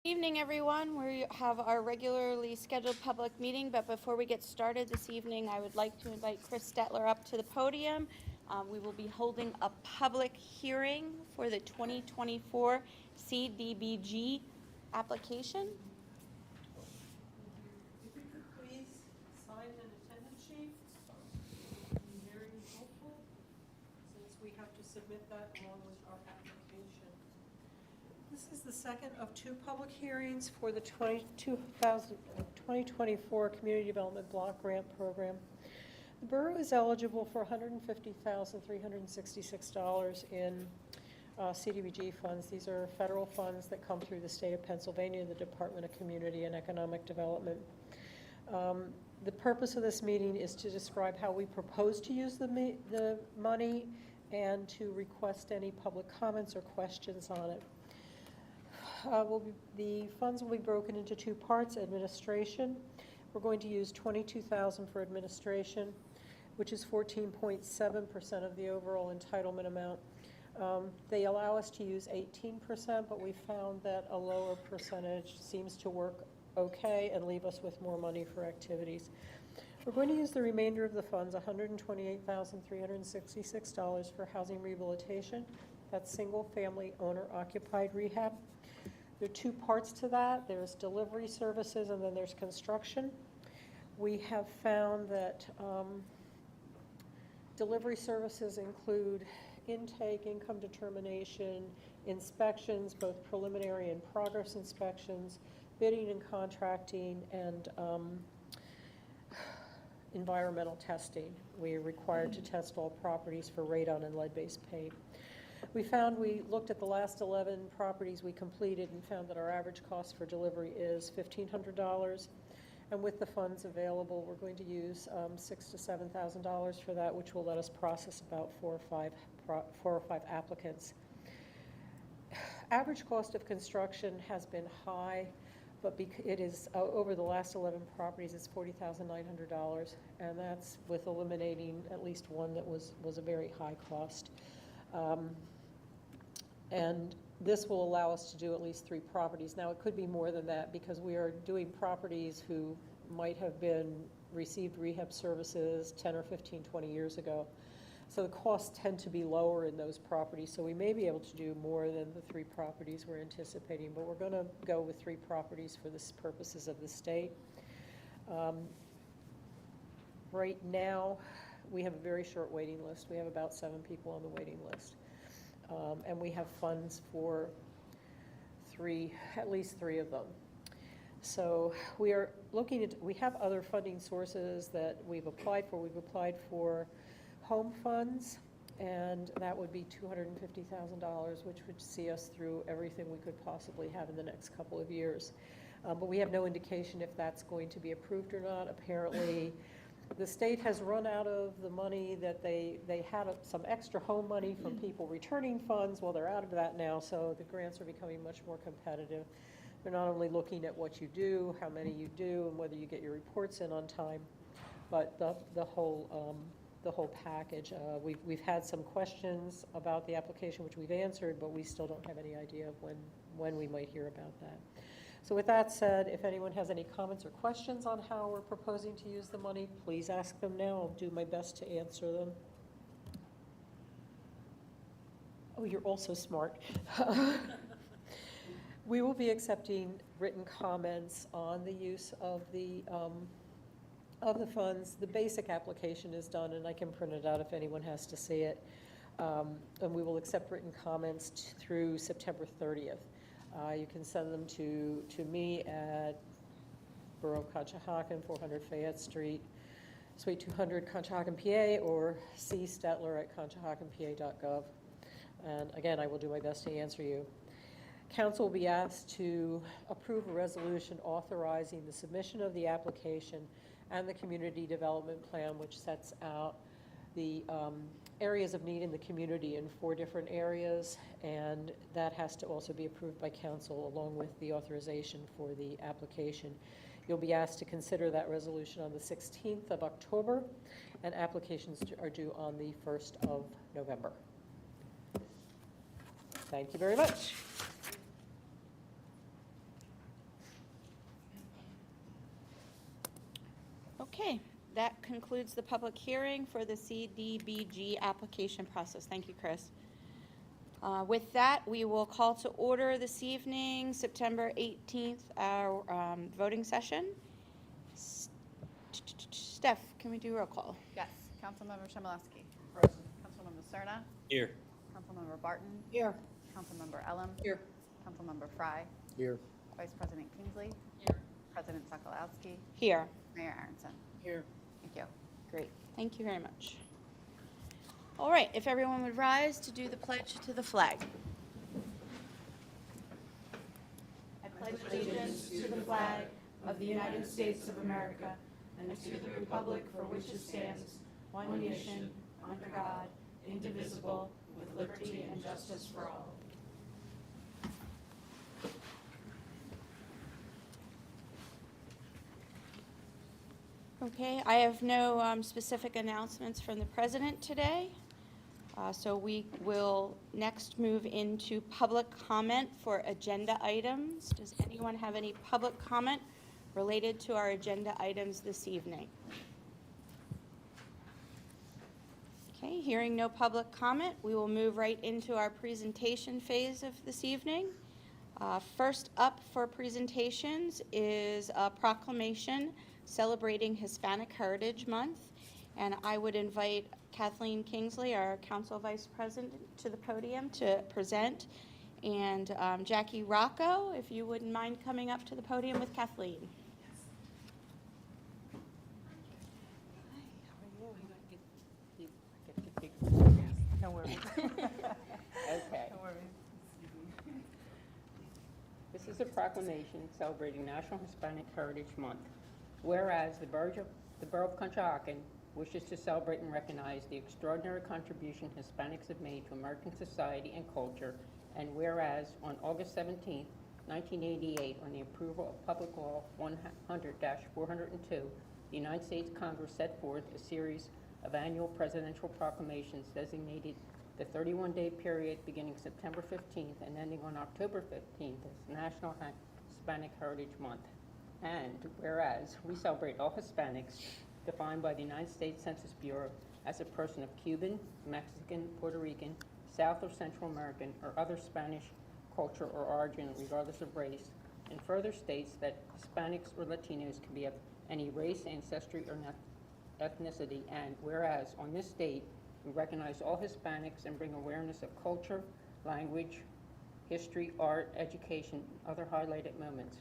Evening, everyone. We have our regularly scheduled public meeting, but before we get started this evening, I would like to invite Chris Stetler up to the podium. We will be holding a public hearing for the 2024 CDBG application. If you could please sign an attendance sheet, it would be very helpful, since we have to submit that along with our application. This is the second of two public hearings for the 2024 Community Development Block Grant Program. The borough is eligible for $150,366 in CDBG funds. These are federal funds that come through the state of Pennsylvania, the Department of Community and Economic Development. The purpose of this meeting is to describe how we propose to use the money and to request any public comments or questions on it. The funds will be broken into two parts. Administration, we're going to use $22,000 for administration, which is 14.7% of the overall entitlement amount. They allow us to use 18%, but we found that a lower percentage seems to work okay and leave us with more money for activities. We're going to use the remainder of the funds, $128,366 for housing rehabilitation. That's single-family owner-occupied rehab. There are two parts to that. There's delivery services and then there's construction. We have found that delivery services include intake, income determination, inspections, both preliminary and progress inspections, bidding and contracting, and environmental testing. We are required to test all properties for radon and lead-based paint. We looked at the last 11 properties we completed and found that our average cost for delivery is $1,500. And with the funds available, we're going to use $6,000 to $7,000 for that, which will let us process about four or five applicants. Average cost of construction has been high, but it is over the last 11 properties, it's $40,900, and that's with eliminating at least one that was a very high cost. And this will allow us to do at least 3 properties. Now, it could be more than that because we are doing properties who might have received rehab services 10 or 15, 20 years ago. So the costs tend to be lower in those properties. So we may be able to do more than the 3 properties we're anticipating, but we're going to go with 3 properties for the purposes of the state. Right now, we have a very short waiting list. We have about 7 people on the waiting list. And we have funds for at least 3 of them. So we are we have other funding sources that we've applied for. We've applied for home funds, and that would be $250,000, which would see us through everything we could possibly have in the next couple of years. But we have no indication if that's going to be approved or not. Apparently, the state has run out of the money that they had some extra home money from people returning funds. Well, they're out of that now, so the grants are becoming much more competitive. They're not only looking at what you do, how many you do, and whether you get your reports in on time, but the whole package. We've had some questions about the application, which we've answered, but we still don't have any idea of when we might hear about that. So with that said, if anyone has any comments or questions on how we're proposing to use the money, please ask them now. I'll do my best to answer them. Oh, you're also smart. We will be accepting written comments on the use of the funds. The basic application is done, and I can print it out if anyone has to see it. And we will accept written comments through September 30th. You can send them to me at Borough of Conshohocken, 400 Fayette Street, Suite 200, Conshohocken, PA, or cstetler@conshohockenpa.gov. And again, I will do my best to answer you. Council will be asked to approve a resolution authorizing the submission of the application and the community development plan, which sets out the areas of need in the community in 4 different areas, and that has to also be approved by council along with the authorization for the application. You'll be asked to consider that resolution on the 16th of October, and applications are due on the 1st of November. Thank you very much. Okay, that concludes the public hearing for the CDBG application process. Thank you, Chris. With that, we will call to order this evening, September 18th, our voting session. Steph, can we do roll call? Yes. Councilmember Chmielewski. Present. Councilmember Cerna. Here. Councilmember Barton. Here. Councilmember Elam. Here. Councilmember Fry. Here. Vice President Kingsley. Here. President Sokolowski. Here. Mayor Aronson. Here. Thank you. Great, thank you very much. All right, if everyone would rise to do the pledge to the flag. I pledge allegiance to the flag of the United States of America and to the republic for which it stands, one nation, under God, indivisible, with liberty and justice for all. Okay, I have no specific announcements from the president today. So we will next move into public comment for agenda items. Does anyone have any public comment related to our agenda items this evening? Okay, hearing no public comment, we will move right into our presentation phase of this evening. First up for presentations is a proclamation celebrating Hispanic Heritage Month, and I would invite Kathleen Kingsley, our Council Vice President, to the podium to present, and Jackie Rocco, if you wouldn't mind coming up to the podium with Kathleen. No worries. Okay. No worries. This is a proclamation celebrating National Hispanic Heritage Month. Whereas the Borough of Conshohocken wishes to celebrate and recognize the extraordinary contribution Hispanics have made to American society and culture, and whereas on August 17, 1988, on the approval of Public Law 100-402, the United States Congress set forth a series of annual presidential proclamations designated the 31-day period beginning September 15th and ending on October 15th as National Hispanic Heritage Month. And whereas we celebrate all Hispanics defined by the United States Census Bureau as a person of Cuban, Mexican, Puerto Rican, South or Central American, or other Spanish culture or origin regardless of race, and further states that Hispanics or Latinos can be of any race, ancestry, or ethnicity, and whereas on this date we recognize all Hispanics and bring awareness of culture, language, history, art, education, and other highlighted moments.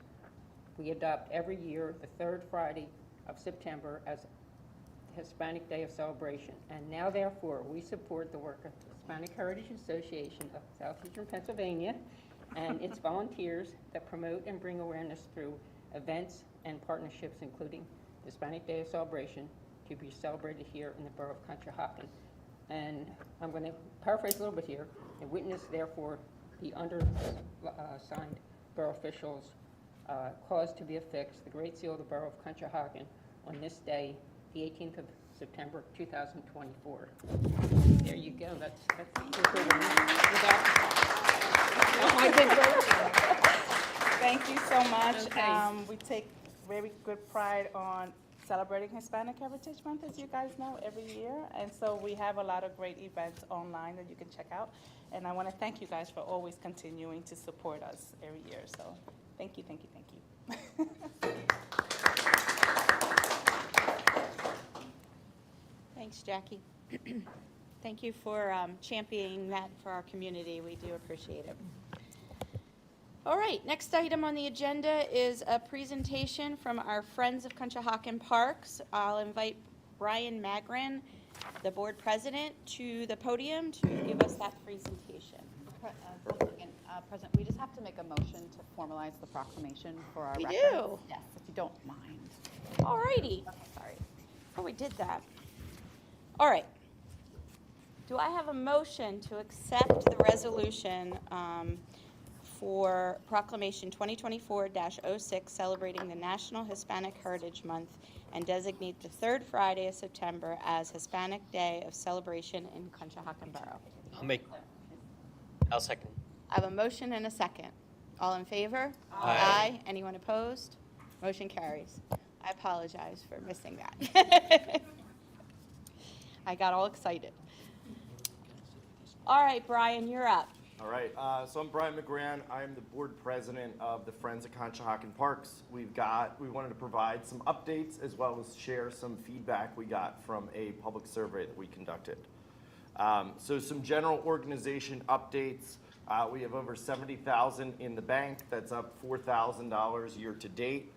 We adopt every year the third Friday of September as the Hispanic Day of Celebration. And now, therefore, we support the work of the Hispanic Heritage Association of Southeastern Pennsylvania and its volunteers that promote and bring awareness through events and partnerships, including the Hispanic Day of Celebration, to be celebrated here in the Borough of Conshohocken. And I'm going to paraphrase a little bit here. And witness, therefore, the undersigned borough officials cause to be affixed the Great Seal of the Borough of Conshohocken on this day, the 18th of September, 2024. There you go. That's my big Thank you so much. Okay. We take very good pride on celebrating Hispanic Heritage Month, as you guys know, every year. And so we have a lot of great events online that you can check out. And I want to thank you guys for always continuing to support us every year. So thank you, thank you, thank you. Thanks, Jackie. Thank you for championing that for our community. We do appreciate it. All right, next item on the agenda is a presentation from our Friends of Conshohocken Parks. I'll invite Brian Magrann, the board president, to the podium to give us that presentation. President, we just have to make a motion to formalize the proclamation for our We records. do? Yes, if you don't mind. All righty. Okay, sorry. Oh, we did that. All right. Do I have a motion to accept the resolution for Proclamation 2024-06 celebrating the National Hispanic Heritage Month and designate the third Friday of September as Hispanic Day of Celebration in Conshohocken Borough? I'll second. I have a motion and a second. All in favor? Aye. Anyone opposed? Motion carries. I apologize for missing that. I got all excited. All right, Brian, you're up. All right, so I'm Brian Magrann. I'm the board president of the Friends of Conshohocken Parks. We wanted to provide some updates as well as share some feedback we got from a public survey that we conducted. So some general organization updates. We have over $70,000 in the bank. That's up $4,000 year to date.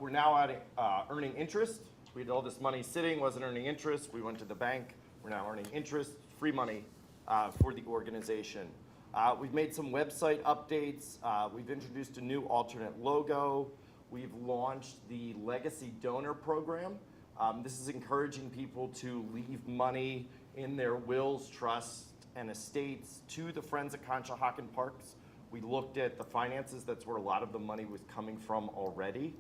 We're now at earning interest. We had all this money sitting, wasn't earning interest. We went to the bank. We're now earning interest, free money for the organization. We've made some website updates. We've introduced a new alternate logo. We've launched the Legacy Donor Program. This is encouraging people to leave money in their wills, trusts, and estates to the Friends of Conshohocken Parks. We looked at the finances. That's where a lot of the money was coming from already.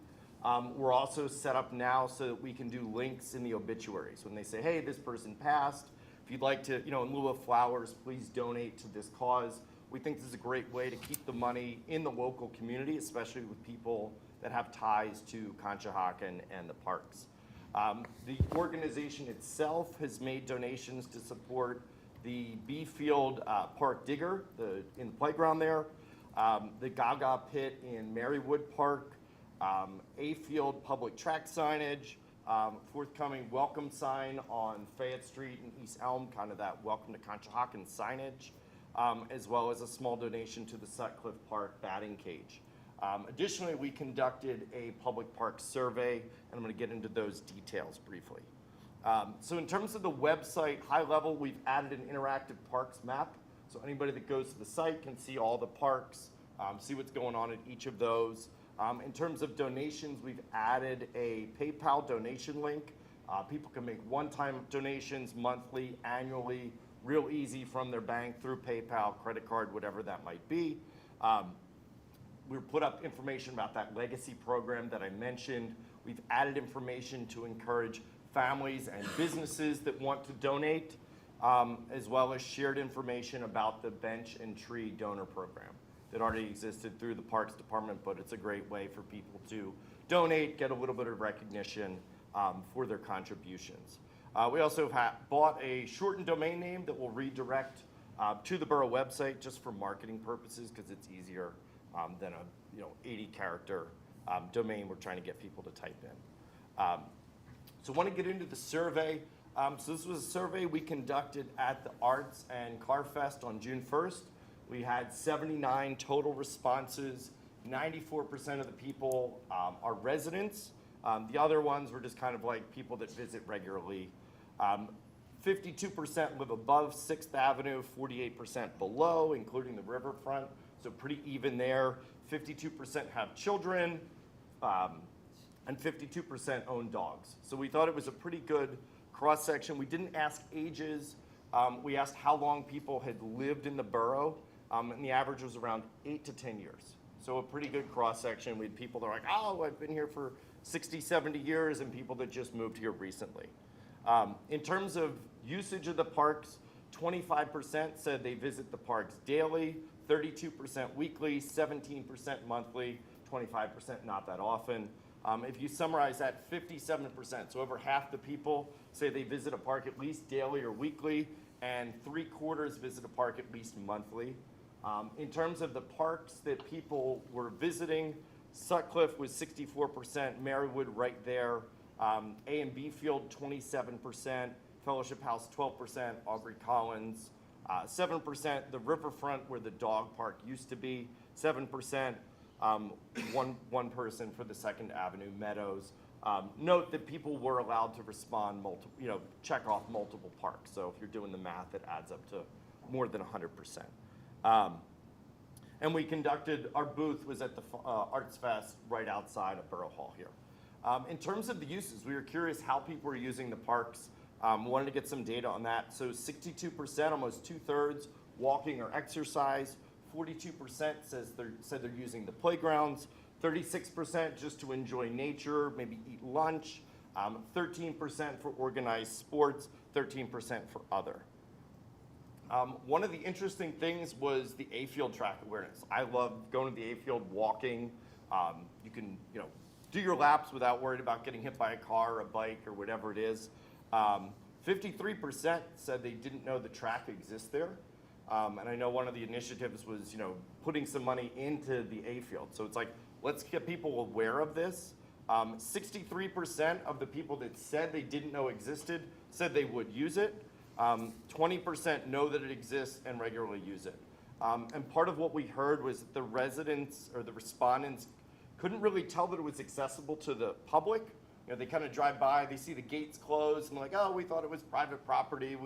We're also set up now so that we can do links in the obituaries. When they say, hey, this person passed, if you'd like to, in lieu of flowers, please donate to this cause. We think this is a great way to keep the money in the local community, especially with people that have ties to Conshohocken and the parks. The organization itself has made donations to support the B Field Park Digger in the playground there, the Gaga Pit in Marywood Park, A Field public track signage, forthcoming welcome sign on Fayette Street and East Elm, kind of that welcome to Conshohocken signage, as well as a small donation to the Sutcliffe Park batting cage. Additionally, we conducted a public park survey, and I'm going to get into those details briefly. So in terms of the website, high level, we've added an interactive parks map. So anybody that goes to the site can see all the parks, see what's going on at each of those. In terms of donations, we've added a PayPal donation link. People can make one-time donations, monthly, annually, real easy from their bank through PayPal, credit card, whatever that might be. We've put up information about that legacy program that I mentioned. We've added information to encourage families and businesses that want to donate, as well as shared information about the bench and tree donor program that already existed through the Parks Department, but it's a great way for people to donate, get a little bit of recognition for their contributions. We also bought a shortened domain name that will redirect to the borough website just for marketing purposes, because it's easier than a 80-character domain we're trying to get people to type in. So I want to get into the survey. So this was a survey we conducted at the Arts and Car Fest on June 1st. We had 79 total responses. 94% of the people are residents. The other ones were just kind of like people that visit regularly. 52% live above 6th Avenue, 48% below, including the riverfront, so pretty even there. 52% have children, and 52% own dogs. So we thought it was a pretty good cross-section. We didn't ask ages. We asked how long people had lived in the borough, and the average was around 8 to 10 years. So a pretty good cross-section. We had people that are like, oh, I've been here for 60, 70 years, and people that just moved here recently. In terms of usage of the parks, 25% said they visit the parks daily, 32% weekly, 17% monthly, 25% not that often. If you summarize that, 57%, so over half the people say they visit a park at least daily or weekly, and 3/4 visit a park at least monthly. In terms of the parks that people were visiting, Sutcliffe was 64%, Marywood right there, A and B Field 27%, Fellowship House 12%, Aubrey Collins 7%, the riverfront where the dog park used to be 7%, one person for the 2nd Avenue Meadows. Note that people were allowed to respond check off multiple parks. So if you're doing the math, it adds up to more than 100%. And we conducted, our booth was at the Arts Fest right outside of Borough Hall here. In terms of the uses, we were curious how people were using the parks. Wanted to get some data on that. So 62%, almost 2/3, walking or exercise. 42% said they're using the playgrounds. 36% just to enjoy nature, maybe eat lunch. 13% for organized sports. 13% for other. One of the interesting things was the A Field track awareness. I love going to the A Field, walking. You can, do your laps without worrying about getting hit by a car or a bike or whatever it is. 53% said they didn't know the track exists there. And I know one of the initiatives was, putting some money into the A field. So it's like, let's get people aware of this. 63% of the people that said they didn't know existed said they would use it. 20% know that it exists and regularly use it. And part of what we heard was that the residents or the respondents couldn't really tell that it was accessible to the public. They kind of drive by, they see the gates closed, and they're like, oh, we thought it was private property.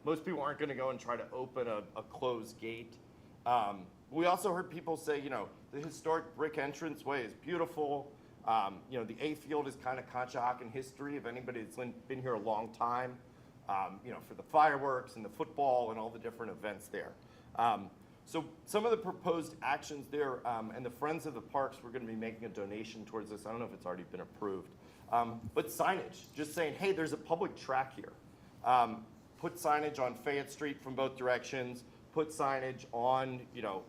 Most people aren't going to go and try to open a closed gate. We also heard people say, the historic brick entranceway is beautiful. The A field is kind of Conshohocken history, if anybody that's been here a long time, for the fireworks and the football and all the different events there. So some of the proposed actions there, and the Friends of the Parks, we're going to be making a donation towards this. I don't know if it's already been approved. But signage, just saying, hey, there's a public track here. Put signage on Fayette Street from both directions. Put signage on,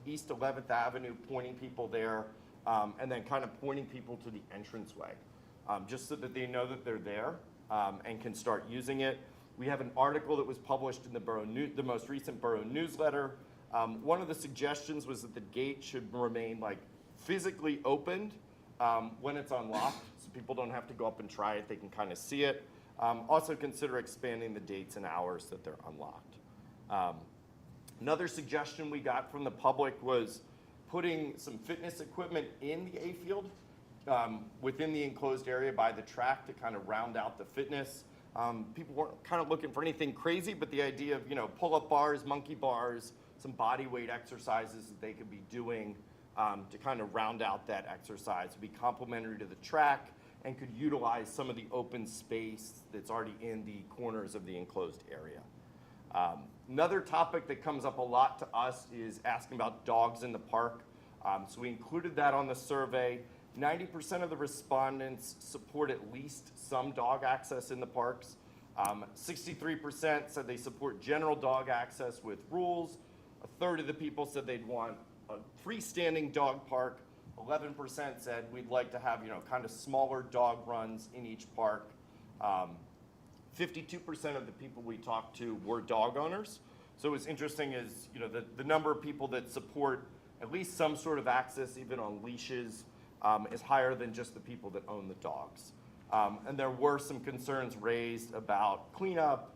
East 11th Avenue, pointing people there, and then kind of pointing people to the entranceway, just so that they know that they're there and can start using it. We have an article that was published in the most recent Borough newsletter. One of the suggestions was that the gate should remain physically opened when it's unlocked, so people don't have to go up and try it. They can kind of see it. Also consider expanding the dates and hours that they're unlocked. Another suggestion we got from the public was putting some fitness equipment in the A field within the enclosed area by the track to kind of round out the fitness. People weren't kind of looking for anything crazy, but the idea of, pull-up bars, monkey bars, some body weight exercises that they could be doing to kind of round out that exercise would be complementary to the track and could utilize some of the open space that's already in the corners of the enclosed area. Another topic that comes up a lot to us is asking about dogs in the park. So we included that on the survey. 90% of the respondents support at least some dog access in the parks. 63% said they support general dog access with rules. A third of the people said they'd want a freestanding dog park. 11% said we'd like to have, kind of smaller dog runs in each park. 52% of the people we talked to were dog owners. So what's interesting is, the number of people that support at least some sort of access, even on leashes, is higher than just the people that own the dogs. And there were some concerns raised about cleanup,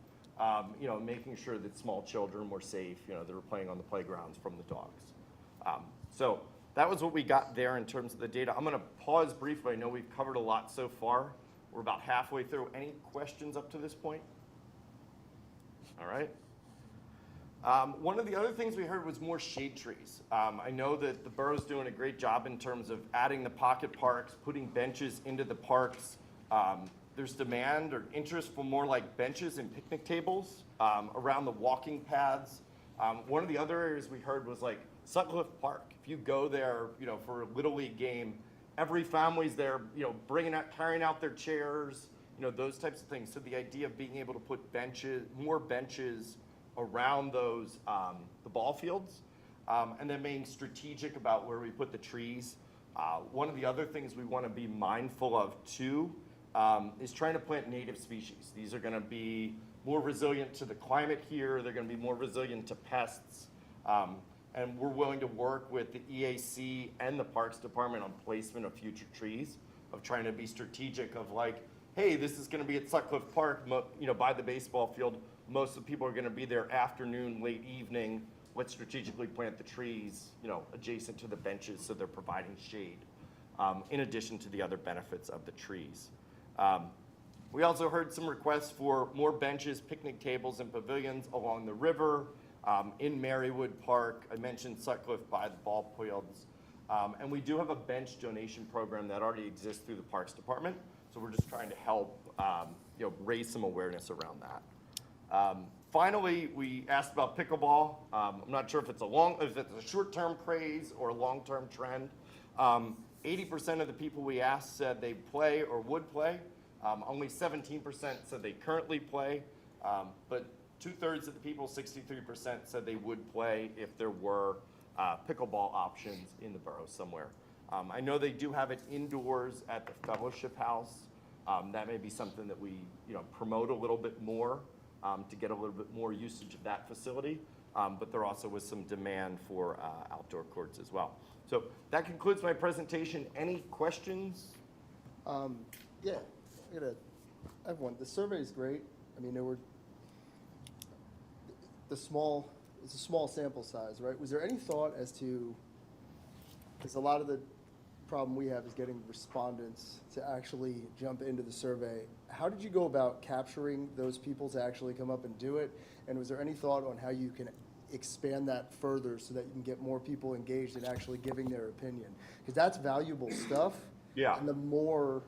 making sure that small children were safe, that were playing on the playgrounds from the dogs. So that was what we got there in terms of the data. I'm going to pause briefly. I know we've covered a lot so far. We're about halfway through. Any questions up to this point? All right. One of the other things we heard was more shade trees. I know that the borough's doing a great job in terms of adding the pocket parks, putting benches into the parks. There's demand or interest for more benches and picnic tables around the walking paths. One of the other areas we heard was Sutcliffe Park. If you go there, for a Little League game, every family's there, carrying out their chairs, those types of things. So the idea of being able to put more benches around those, the ball fields, and then being strategic about where we put the trees. One of the other things we want to be mindful of too is trying to plant native species. These are going to be more resilient to the climate here. They're going to be more resilient to pests. And we're willing to work with the EAC and the Parks Department on placement of future trees, of trying to be strategic of hey, this is going to be at Sutcliffe Park, by the baseball field. Most of the people are going to be there afternoon, late evening. Let's strategically plant the trees, adjacent to the benches so they're providing shade, in addition to the other benefits of the trees. We also heard some requests for more benches, picnic tables, and pavilions along the river, in Marywood Park. I mentioned Sutcliffe by the ball fields. And we do have a bench donation program that already exists through the Parks Department. So we're just trying to help, raise some awareness around that. Finally, we asked about pickleball. I'm not sure if it's a short-term craze or a long-term trend. 80% of the people we asked said they play or would play. Only 17% said they currently play. But 2/3 of the people, 63%, said they would play if there were pickleball options in the borough somewhere. I know they do have it indoors at the Fellowship House. That may be something that we, promote a little bit more to get a little bit more usage of that facility. But there also was some demand for outdoor courts as well. So that concludes my presentation. Any questions? Yeah, I have one. The survey is great. I mean, it's a small sample size, right? Was there any thought as to, because a lot of the problem we have is getting respondents to actually jump into the survey. How did you go about capturing those people to actually come up and do it? And was there any thought on how you can expand that further so that you can get more people engaged in actually giving their opinion? Because that's valuable stuff. Yeah. And the more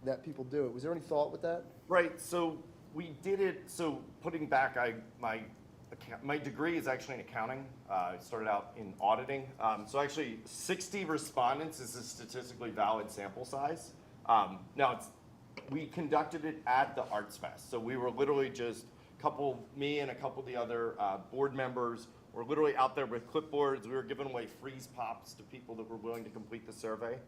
that people do it. Was there any thought with that? Right, so we did it, so putting back, my degree is actually in accounting. I started out in auditing. So actually 60 respondents is a statistically valid sample size. Now we conducted it at the Arts Fest. So we were literally just me and a couple of the other board members were literally out there with clipboards. We were giving away freeze pops to people that were willing to complete the survey.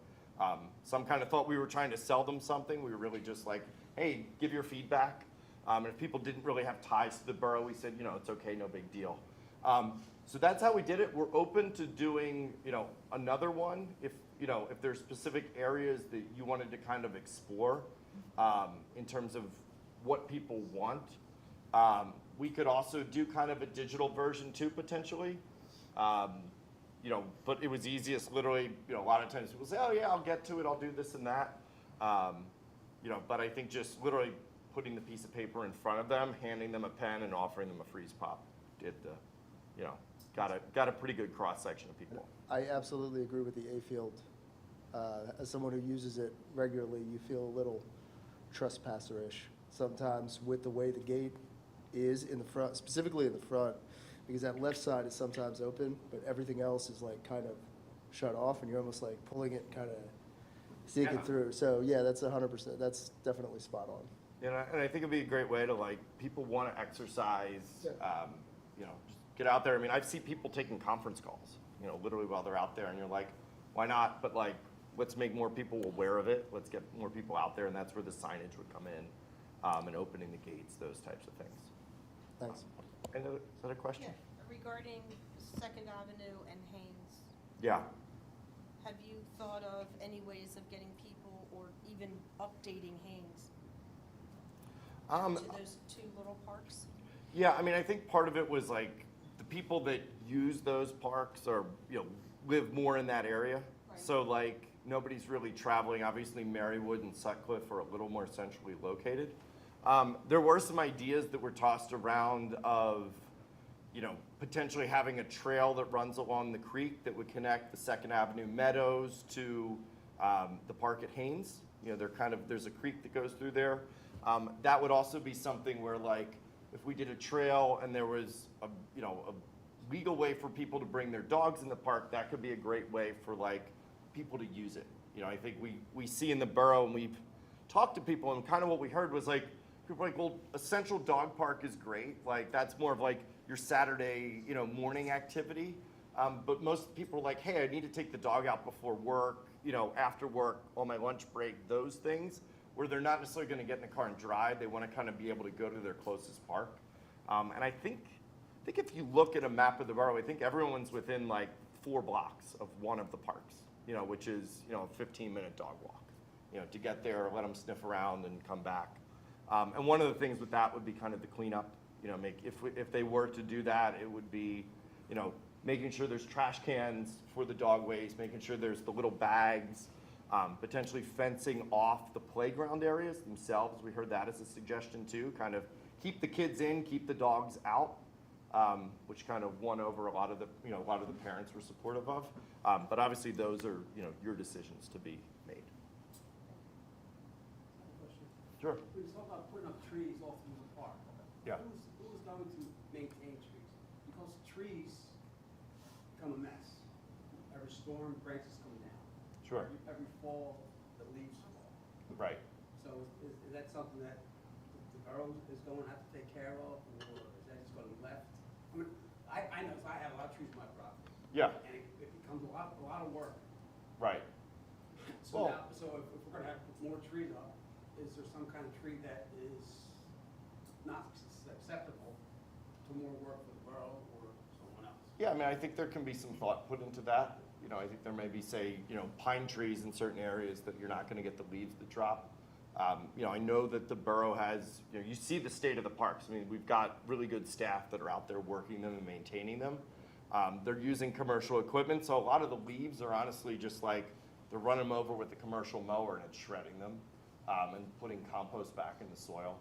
Some kind of thought we were trying to sell them something. We were really just like, hey, give your feedback. And if people didn't really have ties to the borough, we said, it's okay, no big deal. So that's how we did it. We're open to doing, another one if there's specific areas that you wanted to kind of explore in terms of what people want. We could also do kind of a digital version too, potentially. But it was easiest literally, a lot of times people say, oh yeah, I'll get to it, I'll do this and that. But I think just literally putting the piece of paper in front of them, handing them a pen and offering them a freeze pop did got a pretty good cross section of people. I absolutely agree with the A-field. As someone who uses it regularly, you feel a little trespasser-ish sometimes with the way the gate is in the front, specifically in the front, because that left side is sometimes open, but everything else is like kind of shut off, and you're almost like pulling it, kind of sneaking through. So yeah, that's 100%. That's definitely spot on. And I think it'd be a great way to people want to exercise, just get out there. I mean, I've seen people taking conference calls, literally while they're out there, and you're like, why not? But let's make more people aware of it. Let's get more people out there, and that's where the signage would come in, and opening the gates, those types of things. Thanks. Is that a question? Yeah, regarding Second Avenue and Haynes, Yeah. have you thought of any ways of getting people or even updating Haynes to those two little parks? Yeah, I mean, I think part of it was the people that use those parks are, live more in that area. Right. So nobody's really traveling. Obviously, Marywood and Sutcliffe are a little more centrally located. There were some ideas that were tossed around of, potentially having a trail that runs along the creek that would connect the Second Avenue Meadows to the park at Haynes. There's a creek that goes through there. That would also be something where if we did a trail and there was a legal way for people to bring their dogs in the park, that could be a great way for people to use it. I think we see in the borough, and we've talked to people, and kind of what we heard was people are well, a central dog park is great. That's more of your Saturday, morning activity. But most people are hey, I need to take the dog out before work, after work, on my lunch break, those things, where they're not necessarily going to get in the car and drive. They want to kind of be able to go to their closest park. And I think if you look at a map of the borough, I think everyone's within 4 blocks of one of the parks, which is, a 15-minute dog walk, to get there, let them sniff around and come back. And one of the things with that would be kind of the cleanup, if they were to do that, it would be, making sure there's trash cans for the dog waste, making sure there's the little bags, potentially fencing off the playground areas themselves. We heard that as a suggestion too, kind of keep the kids in, keep the dogs out, which kind of won over a lot of the parents were supportive of. But obviously those are, your decisions to be made. Sure. We talk about putting up trees all through the park. Yeah. Who's going to maintain trees? Because trees become a mess. Every storm, branches come down. Sure. Every fall, the leaves fall. Right. So is that something that the borough is going to have to take care of, or is that just going to be left? I mean, I know, 'cause I have a lot of trees on my property. Yeah. And it becomes a lot of work. Right. So Well- now, so if we're gonna have to put more trees up, is there some kind of tree that is not acceptable to more work for the borough or someone else? Yeah, I mean, I think there can be some thought put into that. You know, I think there may be, say, you know, pine trees in certain areas that you're not gonna get the leaves that drop. You know, I know that the borough has, you know, you see the state of the parks. I mean, we've got really good staff that are out there working them and maintaining them. They're using commercial equipment, so a lot of the leaves are honestly just like, they're running them over with the commercial mower and it's shredding them, and putting compost back in the soil.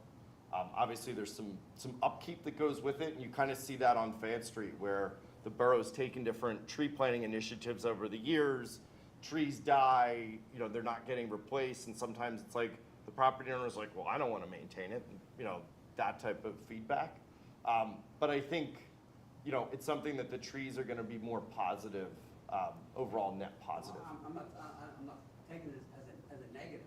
Obviously, there's some upkeep that goes with it, and you kind of see that on Fayette Street, where the borough's taken different tree planting initiatives over the years. Trees die, you know, they're not getting replaced, and sometimes it's like, the property owner's like, well, I don't want to maintain it, and, you know, that type of feedback. But I think, you know, it's something that the trees are going to be more positive, overall net positive. I'm not taking it as a negative.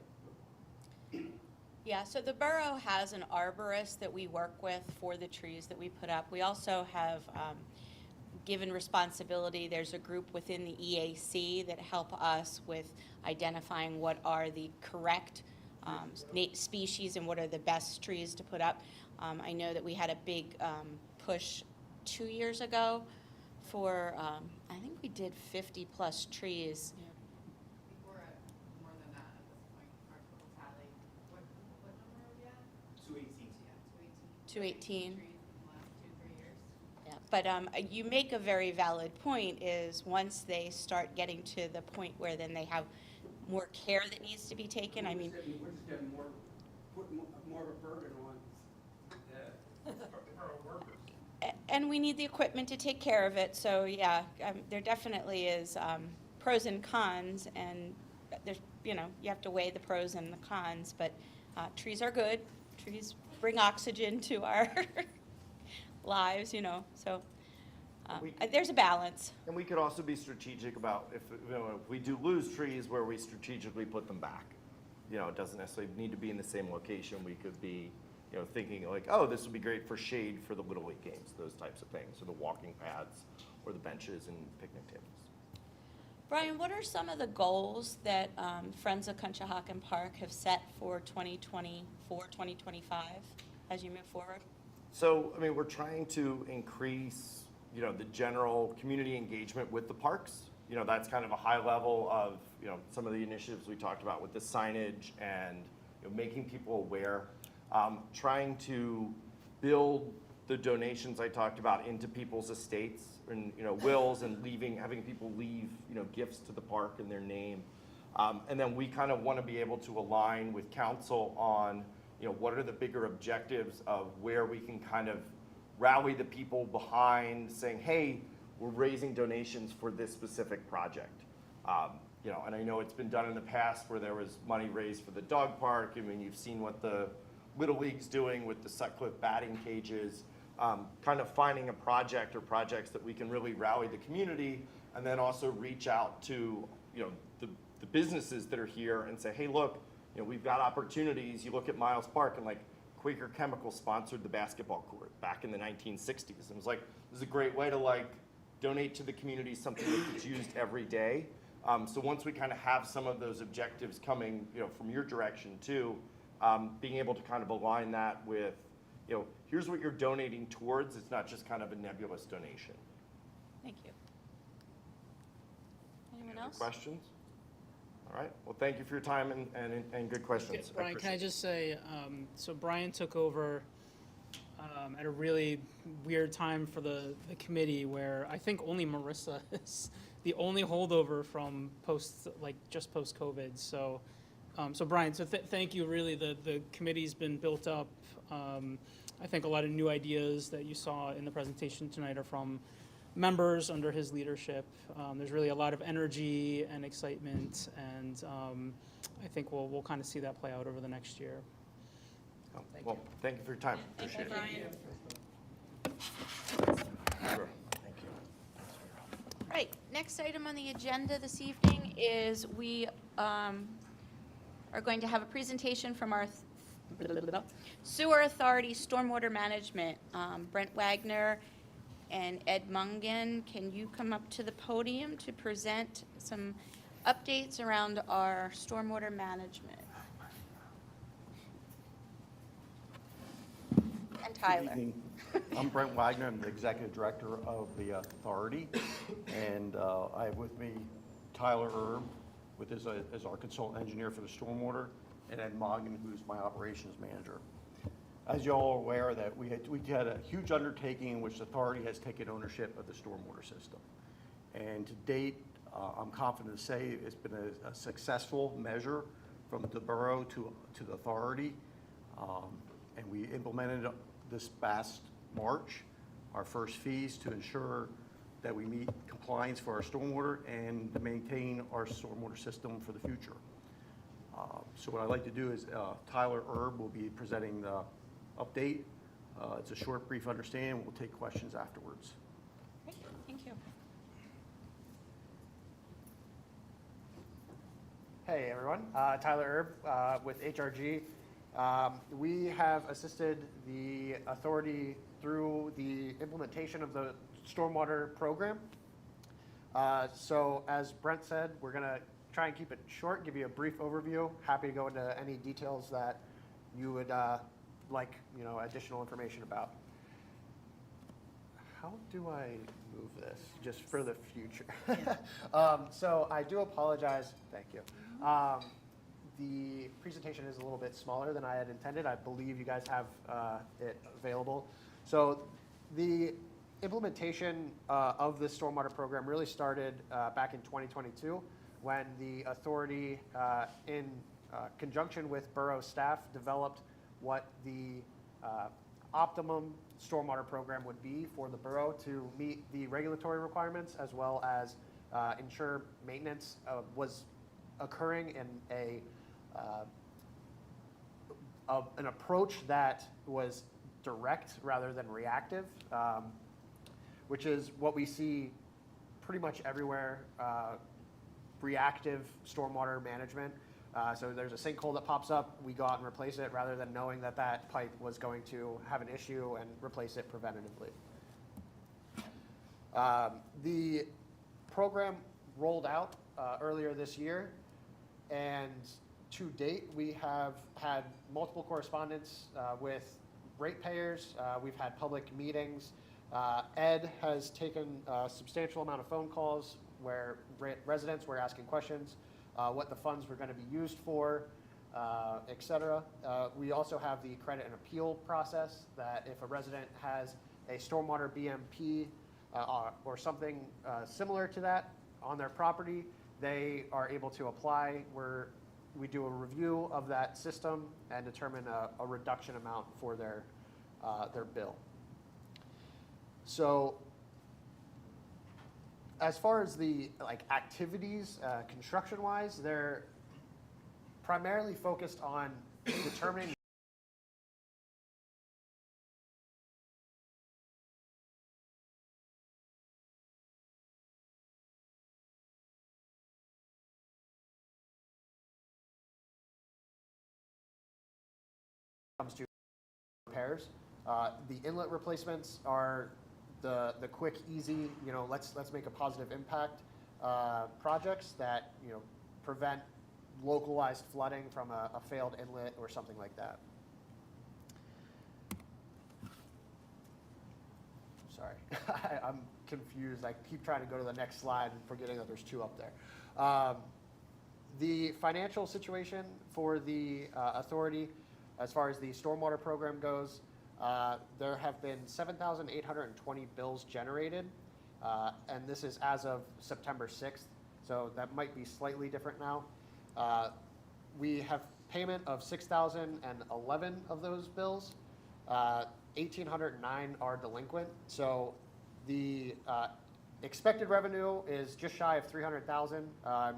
Yeah, so the borough has an arborist that we work with for the trees that we put up. We also have given responsibility, there's a group within the EAC that help us with identifying what are the correct species and what are the best trees to put up. I know that we had a big push 2 years ago for, I think we did 50+ trees. We're at more than that at this point, our total tally. What number are we at? 218. Yeah, 218. trees in the last 2-3 years. Yeah, but you make a very valid point is once they start getting to the point where then they have more care that needs to be taken, I mean, We're just getting putting more of a burden on the borough workers. and we need the equipment to take care of it, so yeah, there definitely is pros and cons, and there's, you know, you have to weigh the pros and the cons, but trees are good. Trees bring oxygen to our lives, you know, so there's a balance. And we could also be strategic about if, you know, if we do lose trees, where we strategically put them back. You know, it doesn't necessarily need to be in the same location. We could be, you know, thinking like, oh, this would be great for shade for the Little League games, those types of things, or the walking paths, or the benches and picnic tables. Brian, what are some of the goals that Friends of Conshohocken Park have set for 2024, 2025 as you move forward? So, I mean, we're trying to increase, you know, the general community engagement with the parks. You know, that's kind of a high level of, you know, some of the initiatives we talked about with the signage and, you know, making people aware. Trying to build the donations I talked about into people's estates and, you know, wills, and having people leave, you know, gifts to the park in their name. And then we kind of want to be able to align with council on, you know, what are the bigger objectives of where we can kind of rally the people behind saying, hey, we're raising donations for this specific project. You know, and I know it's been done in the past where there was money raised for the dog park. I mean, you've seen what the Little League's doing with the Sutcliffe batting cages, kind of finding a project or projects that we can really rally the community, and then also reach out to, you know, the businesses that are here and say, hey, look, you know, we've got opportunities. You look at Miles Park, and like Quaker Chemical sponsored the basketball court back in the 1960s. And it was like, this is a great way to like donate to the community something that's used every day. So once we kind of have some of those objectives coming, you know, from your direction too, being able to kind of align that with, you know, here's what you're donating towards. It's not just kind of a nebulous donation. Thank you. Anyone Other else? questions? All right. Well, thank you for your time and good questions. Brian, can I appreciate just say, so Brian took over at a really weird time for the committee where I think only Marissa is the only holdover from just post-COVID. So, so Brian, so thank you. Really, the committee's been built up. I think a lot of new ideas that you saw in the presentation tonight are from members under his leadership. There's really a lot of energy and excitement, and I think we'll kind of see that play out over the next year. it. Well, thank you for your time. Thank you, Appreciate it. Brian. Sure. Thank you. Right, next item on the agenda this evening is we are going to have a presentation from our Sewer Authority Stormwater Management. Brent Wagner and Ed Mungan, can you come up to the podium to present some updates around our stormwater management. And Tyler. Good evening. I'm Brent Wagner. I'm the Executive Director of the Authority. And I have with me Tyler Erb, as our Consultant Engineer for the Stormwater, and Ed Magrann, who's my Operations Manager. As you all are aware, that we had a huge undertaking in which the Authority has taken ownership of the stormwater system. And to date, I'm confident to say it's been a successful measure from the borough to the Authority. And we implemented this past March our first fees to ensure that we meet compliance for our stormwater and to maintain our stormwater system for the future. So what I'd like to do is Tyler Erb will be presenting the update. It's a short, brief understanding. We'll take questions afterwards. Great, thank you. Hey everyone, Tyler Erb with HRG. We have assisted the authority through the implementation of the stormwater program. So as Brent said, we're going to try and keep it short, give you a brief overview. Happy to go into any details that you would like, additional information about. How do I move this just for the future? So I do apologize. Thank you. The presentation is a little bit smaller than I had intended. I believe you guys have it available. So the implementation of this stormwater program really started back in 2022 when the authority, in conjunction with borough staff, developed what the optimum stormwater program would be for the borough to meet the regulatory requirements, as well as ensure maintenance was occurring in an approach that was direct rather than reactive, which is what we see pretty much everywhere, reactive stormwater management. So there's a sinkhole that pops up, we go out and replace it rather than knowing that that pipe was going to have an issue and replace it preventatively. The program rolled out earlier this year, and to date, we have had multiple correspondence with ratepayers. We've had public meetings. Ed has taken a substantial amount of phone calls where residents were asking questions, what the funds were going to be used for, et cetera. We also have the credit and appeal process, that if a resident has a stormwater BMP or something similar to that on their property, they are able to apply. We do a review of that system and determine a reduction amount for their bill. So as far as the activities, construction-wise, they're primarily focused on determining comes to repairs. The inlet replacements are the quick, easy, let's make a positive impact projects that, prevent localized flooding from a failed inlet or something like that. Sorry, I'm confused. I keep trying to go to the next slide and forgetting that there's two up there. The financial situation for the authority, as far as the stormwater program goes, there have been 7,820 bills generated, and this is as of September 6th, so that might be slightly different now. We have payment of 6,011 of those bills. 1,809 are delinquent, so the expected revenue is just shy of 300,000.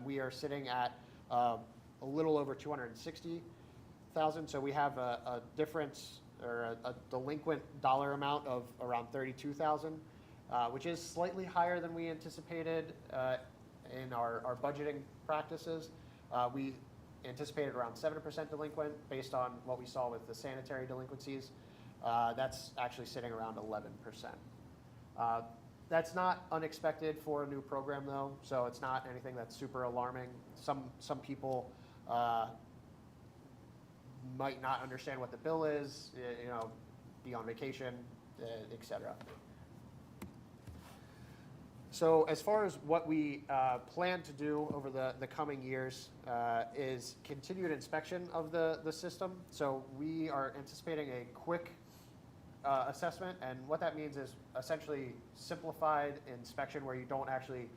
We are sitting at a little over 260,000, so we have a difference or a delinquent dollar amount of around 32,000, which is slightly higher than we anticipated in our budgeting practices. We anticipated around 7% delinquent based on what we saw with the sanitary delinquencies. That's actually sitting around 11%. That's not unexpected for a new program, though, so it's not anything that's super alarming. Some people might not understand what the bill is, you know, be on vacation, et cetera. So as far as what we plan to do over the coming years is continued inspection of the system. So we are anticipating a quick assessment, and what that means is essentially simplified inspection where you don't actually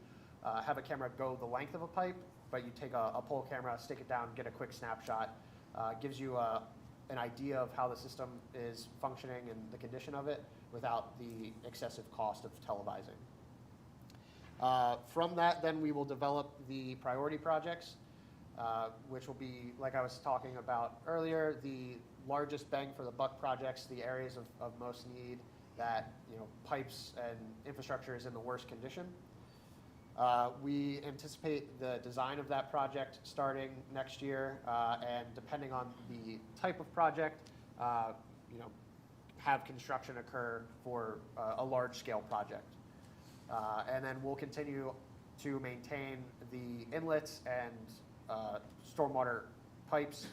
have a camera go the length of a pipe, but you take a pole camera, stick it down, get a quick snapshot, gives you an idea of how the system is functioning and the condition of it without the excessive cost of televising. From that, then we will develop the priority projects, which will be, like I was talking about earlier, the largest bang for the buck projects, the areas of most need that, you know, pipes and infrastructure is in the worst condition. We anticipate the design of that project starting next year, and depending on the type of project, you know, have construction occur for a large-scale project. And then we'll continue to maintain the inlets and stormwater pipes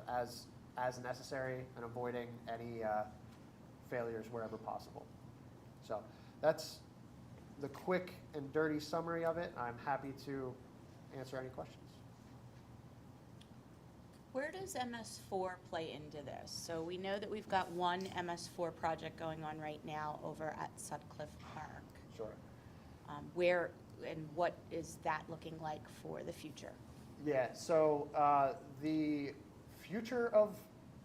as necessary and avoiding any failures wherever possible. So that's the quick and dirty summary of it. I'm happy to answer any questions. Where does MS4 play into this? So we know that we've got one MS4 project going on right now over at Sutcliffe Park. Sure. Where and what is that looking like for the future? Yeah, so the future of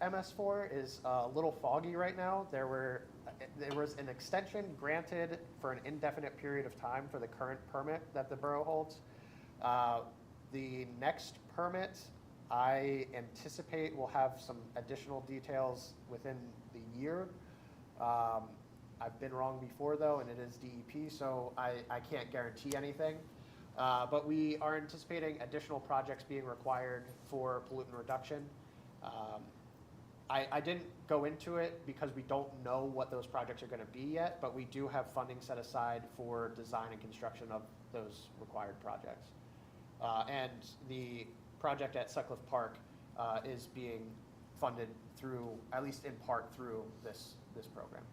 MS4 is a little foggy right now. There was an extension granted for an indefinite period of time for the current permit that the borough holds. The next permit, I anticipate will have some additional details within the year. I've been wrong before, though, and it is DEP, so I can't guarantee anything. But we are anticipating additional projects being required for pollutant reduction. I didn't go into it because we don't know what those projects are going to be yet, but we do have funding set aside for design and construction of those required projects. And the project at Sutcliffe Park is being funded through, at least in part, through this program.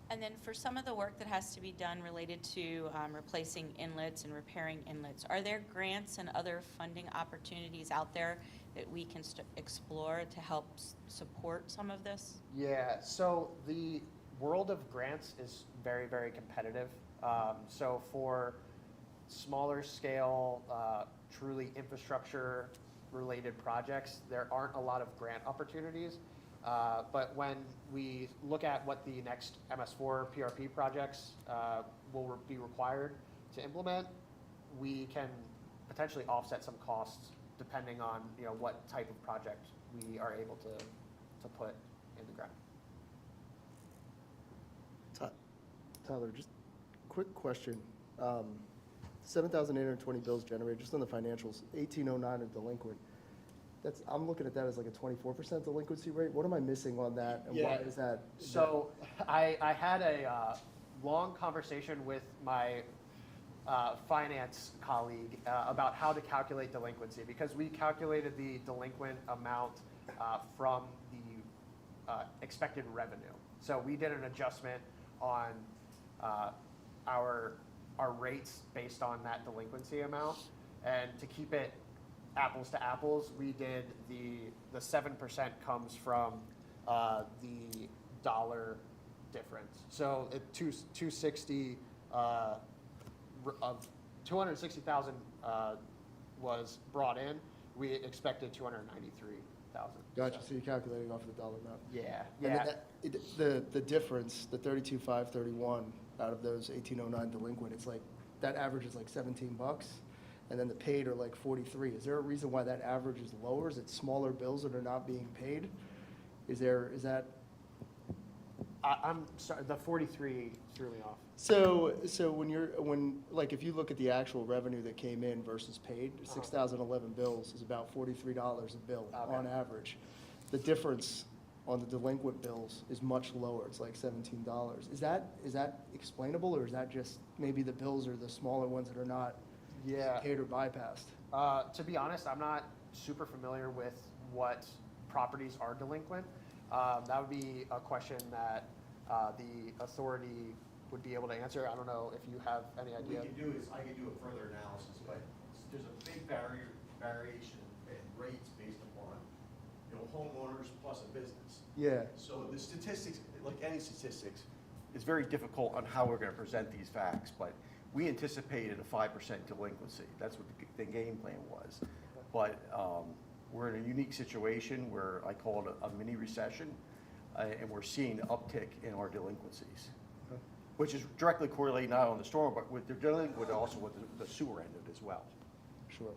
And then for some of the work that has to be done related to replacing inlets and repairing inlets, are there grants and other funding opportunities out there that we can explore to help support some of this? Yeah, so the world of grants is very, very competitive. So for smaller scale, truly infrastructure related projects, there aren't a lot of grant opportunities. But when we look at what the next MS4 PRP projects will be required to implement, we can potentially offset some costs depending on, you know, what type of project we are able to put in the ground. Tyler, just quick question. 7,820 bills generated, just on the financials, 1,809 are delinquent. I'm looking at that as like a 24% delinquency rate. What am I missing on that, and why is that? So I had a long conversation with my finance colleague about how to calculate delinquency, because we calculated the delinquent amount from the expected revenue. So we did an adjustment on our rates based on that delinquency amount, and to keep it apples to apples, we did the 7% comes from the dollar difference. So at 260 of 260,000 was brought in. We expected 293,000. Gotcha. So you're calculating off of the dollar amount. Yeah. And then the difference, the 32,531 out of those 1,809 delinquent, it's like that average is like $17. And then the paid are like 43. Is there a reason why that average is lower? Is it smaller bills that are not being paid? Is that? I'm sorry, the 43 threw me off. So when if you look at the actual revenue that came in versus paid, 6,011 bills is about $43 a bill on average. The difference on the delinquent bills is much lower. It's like $17. Is that explainable, or is that just maybe the bills are the smaller ones that are not Yeah. paid or bypassed? To be honest, I'm not super familiar with what properties are delinquent. That would be a question that the authority would be able to answer. I don't know if you have any What we idea. could do is, I could do a further analysis, but there's a big variation in rates based upon, homeowners plus a business. Yeah. So the statistics, like any statistics, is very difficult on how we're gonna present these facts, but we anticipated a 5% delinquency. That's what the game plan was. But we're in a unique situation where I call it a mini recession, and we're seeing an uptick in our delinquencies, which is directly correlated not on the storm, but with they're dealing with also with the sewer end of it as well. Sure.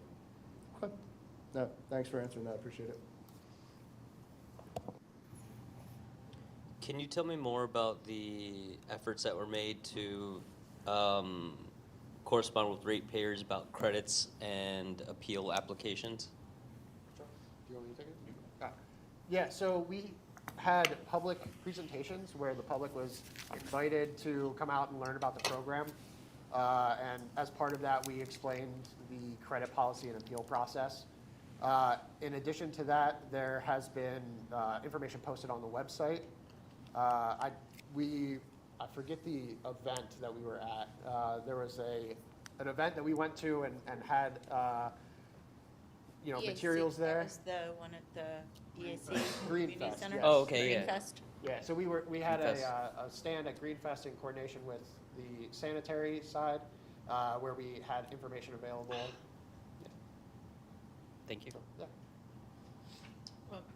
Okay. No, thanks for answering that. I appreciate it. Can you tell me more about the efforts that were made to correspond with ratepayers about credits and appeal applications? Do you want me to take it? Yeah, so we had public presentations where the public was invited to come out and learn about the program. And as part of that, we explained the credit policy and appeal process. In addition to that, there has been information posted on the website. I forget the event that we were at. There was an event that we went to and had materials there. That was the one at the EAC Green Community Fest, Center. yes. Oh, okay, Green yeah. Fest. Yeah, so we had Greenfest. a stand at Greenfest in coordination with the sanitary side, where we had information available. Thank you. Yeah.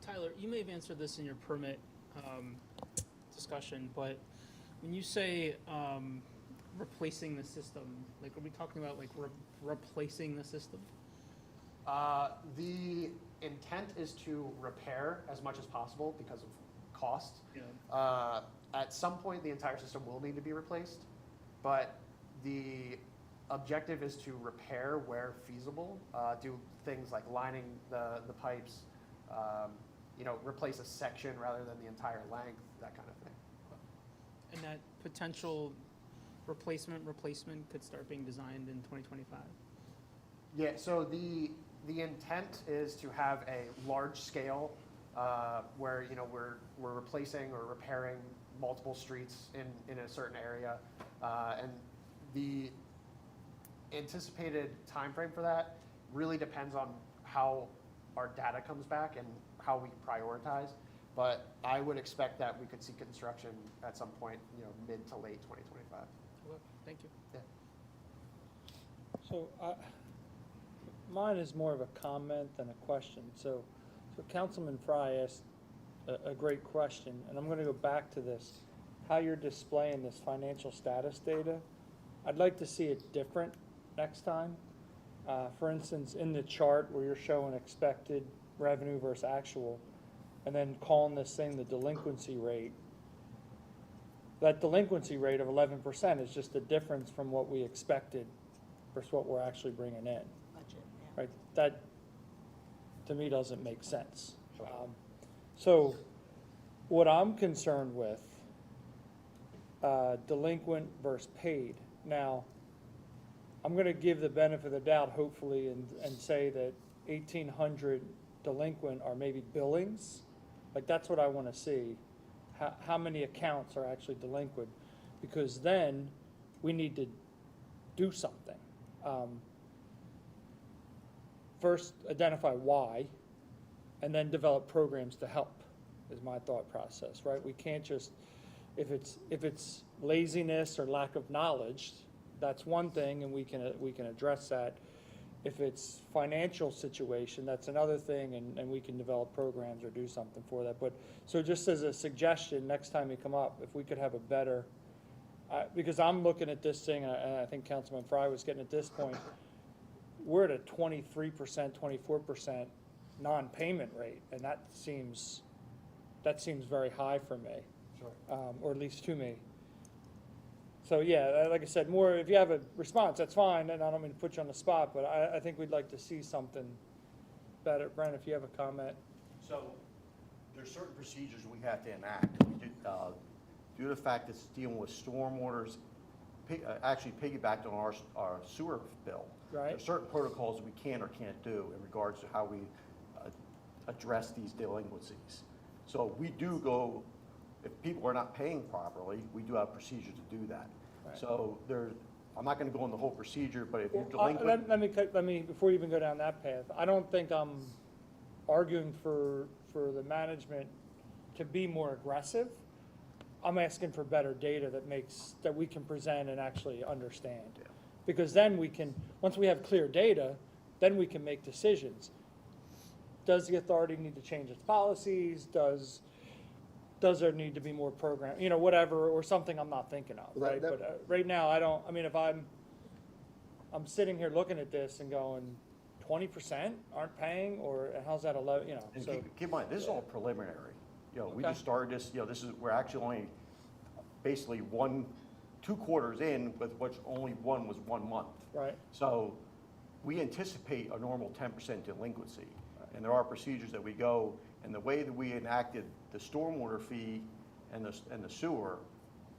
Tyler, you may have answered this in your permit discussion, but when you say replacing the system, like, are we talking about like replacing the system? The intent is to repair as much as possible because of cost. Yeah. At some point, the entire system will need to be replaced, but the objective is to repair where feasible, do things like lining the pipes, replace a section rather than the entire length, that kind of thing. And that potential replacement could start being designed in 2025? Yeah, so the intent is to have a large scale where we're replacing or repairing multiple streets in a certain area, and the anticipated time frame for that really depends on how our data comes back and how we prioritize. But I would expect that we could see construction at some point, mid to late 2025. Okay, thank you. Yeah. So mine is more of a comment than a question. So Councilman Fry asked a great question, and I'm going to go back to this, how you're displaying this financial status data. I'd like to see it different next time. For instance, in the chart where you're showing expected revenue versus actual, and then calling this thing the delinquency rate. That delinquency rate of 11% is just the difference from what we expected versus what we're actually bringing in. Budget, yeah. Right? That, to me, doesn't make sense. So what I'm concerned with, delinquent versus paid. Now, I'm going to give the benefit of the doubt, hopefully, and say that 1,800 delinquent are maybe billings. Like, that's what I want to see. How many accounts are actually delinquent? Because then we need to do something. First, identify why, and then develop programs to help, is my thought process, right? We can't just, if it's laziness or lack of knowledge, that's one thing, and we can address that. If it's financial situation, that's another thing, and we can develop programs or do something for that. But, so just as a suggestion, next time you come up, if we could have a better, because I'm looking at this thing, and I think Councilman Fry was getting at this point, we're at a 23%, 24% non-payment rate, and that seems very high for me. Sure. Or at least to me. So yeah, like I said, more, if you have a response, that's fine, and I don't mean to put you on the spot, but I think we'd like to see something better. Brent, if you have a comment. So there's certain procedures we have to enact. Due to the fact that it's dealing with stormwaters, actually piggybacked on our sewer bill. Right. There's certain protocols we can or can't do in regards to how we address these delinquencies. So we do go, if people are not paying properly, we do have procedures to do that. Right. So I'm not gonna go in the whole procedure, but if you're Well, delinquent. let me, before you even go down that path, I don't think I'm arguing for the management to be more aggressive. I'm asking for better data that we can present and actually understand. Yeah. Because then we can, once we have clear data, then we can make decisions. Does the authority need to change its policies? Does there need to be more program, whatever, or something I'm not thinking of, Well, right? that- But right now, if I'm sitting here looking at this and going, 20% aren't paying, or how's that And so. keep in mind, this is all preliminary. We Okay. just started this, we're actually only basically 2 quarters in, with which only one was 1 month. Right. So we anticipate a normal 10% delinquency. And there are procedures that we go, and the way that we enacted the stormwater fee and the sewer,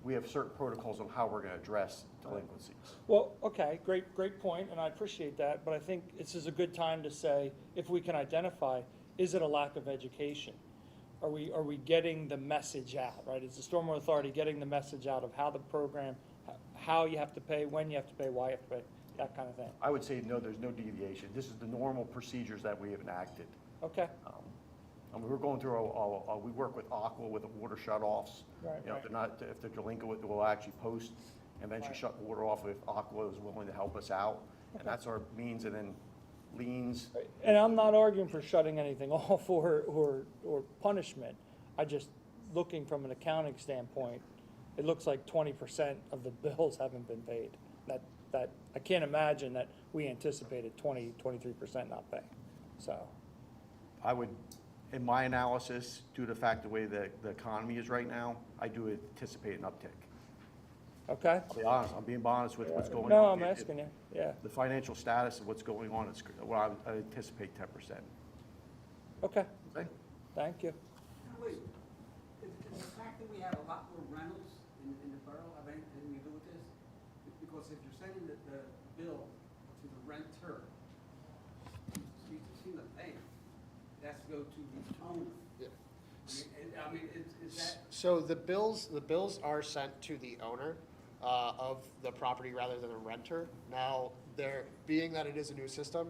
we have certain protocols on how we're gonna address delinquencies. Well, okay, great point, and I appreciate that, but I think this is a good time to say, if we can identify, is it a lack of education? Are we getting the message out, right? Is the Stormwater Authority getting the message out of how the program, how you have to pay, when you have to pay, why you have to pay, that kind of thing? I would say, no, there's no deviation. This is the normal procedures that we have enacted. Okay, We're going through, we work with Aqua with the water shutoffs. Right, If they're delinquent, we'll actually post and eventually shut the water off if Aqua is willing to help us out. And that's our means, and then liens. and I'm not arguing for shutting anything off or punishment. I just, looking from an accounting standpoint, it looks like 20% of the bills haven't been paid. That, I can't imagine that we anticipated 23% not paying, so. I would, in my analysis, due to the fact the way the economy is right now, I do anticipate an uptick. Okay? I'll be honest, I'm being honest with what's going on. No, I'm asking you, yeah. The financial status of what's going on is, well, I anticipate 10%. Okay, Okay? thank you. Wait, is the fact that we have a lot more rentals in the borough have anything to do with this? Because if you're sending the bill to the renter, you seem to pay, it has to go to the owner. Yeah. Is that? So the bills are sent to the owner of the property rather than a renter. Now, being that it is a new system,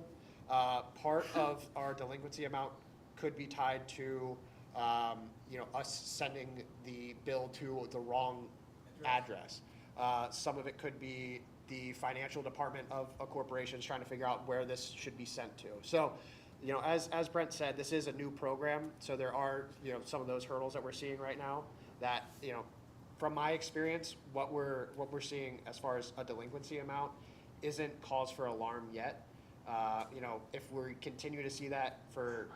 part of our delinquency amount could be tied to, us sending the bill to the wrong address. Some of it could be the financial department of a corporation is trying to figure out where this should be sent to. So, as Brent said, this is a new program, so there are, some of those hurdles that we're seeing right now that, from my experience, what we're seeing as far as a delinquency amount isn't cause for alarm yet. If we continue to see that for,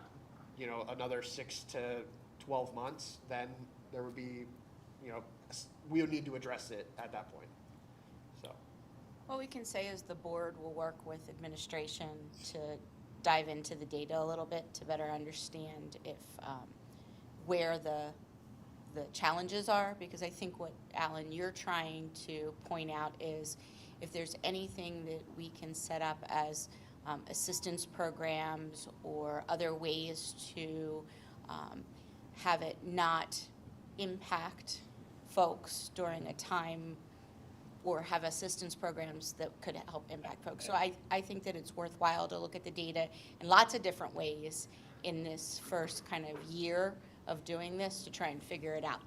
another 6 to 12 months, then there would be, we would need to address it at that point. So. What we can say is the board will work with administration to dive into the data a little bit to better understand if, where the challenges are, because I think what, Alan, you're trying to point out is if there's anything that we can set up as assistance programs or other ways to have it not impact folks during a time, or have assistance programs that could help impact folks. So I think that it's worthwhile to look at the data in lots of different ways in this first kind of year of doing this to try and figure it out.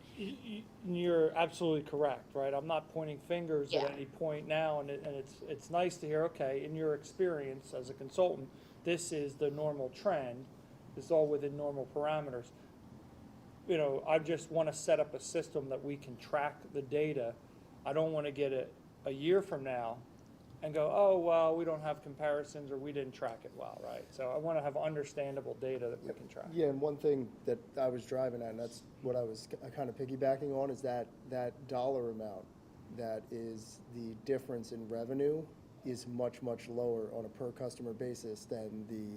You're absolutely correct, right? I'm not pointing fingers Yeah. at any point now, and it's nice to hear, okay, in your experience as a consultant, this is the normal trend, it's all within normal parameters. I just want to set up a system that we can track the data. I don't want to get it a year from now and go, oh, well, we don't have comparisons, or we didn't track it well, right? So I want to have understandable data that we can track. Yeah, and one thing that I was driving at, and that's what I was kind of piggybacking on, is that dollar amount that is the difference in revenue is much, much lower on a per customer basis than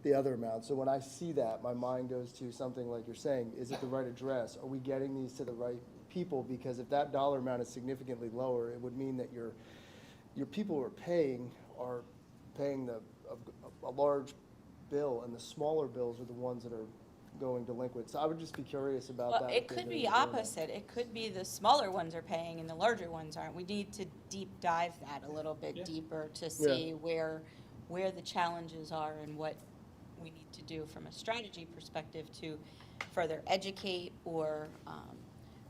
the other amount. So when I see that, my mind goes to something like you're saying, is it the right address? Are we getting these to the right people? Because if that dollar amount is significantly lower, it would mean that your people who are paying a large bill, and the smaller bills are the ones that are going delinquent. So I would just be curious about that. Well, it could be opposite. It could be the smaller ones are paying and the larger ones aren't. We need to deep dive that a little bit deeper to see where the challenges are and what we need to do from a strategy perspective to further educate or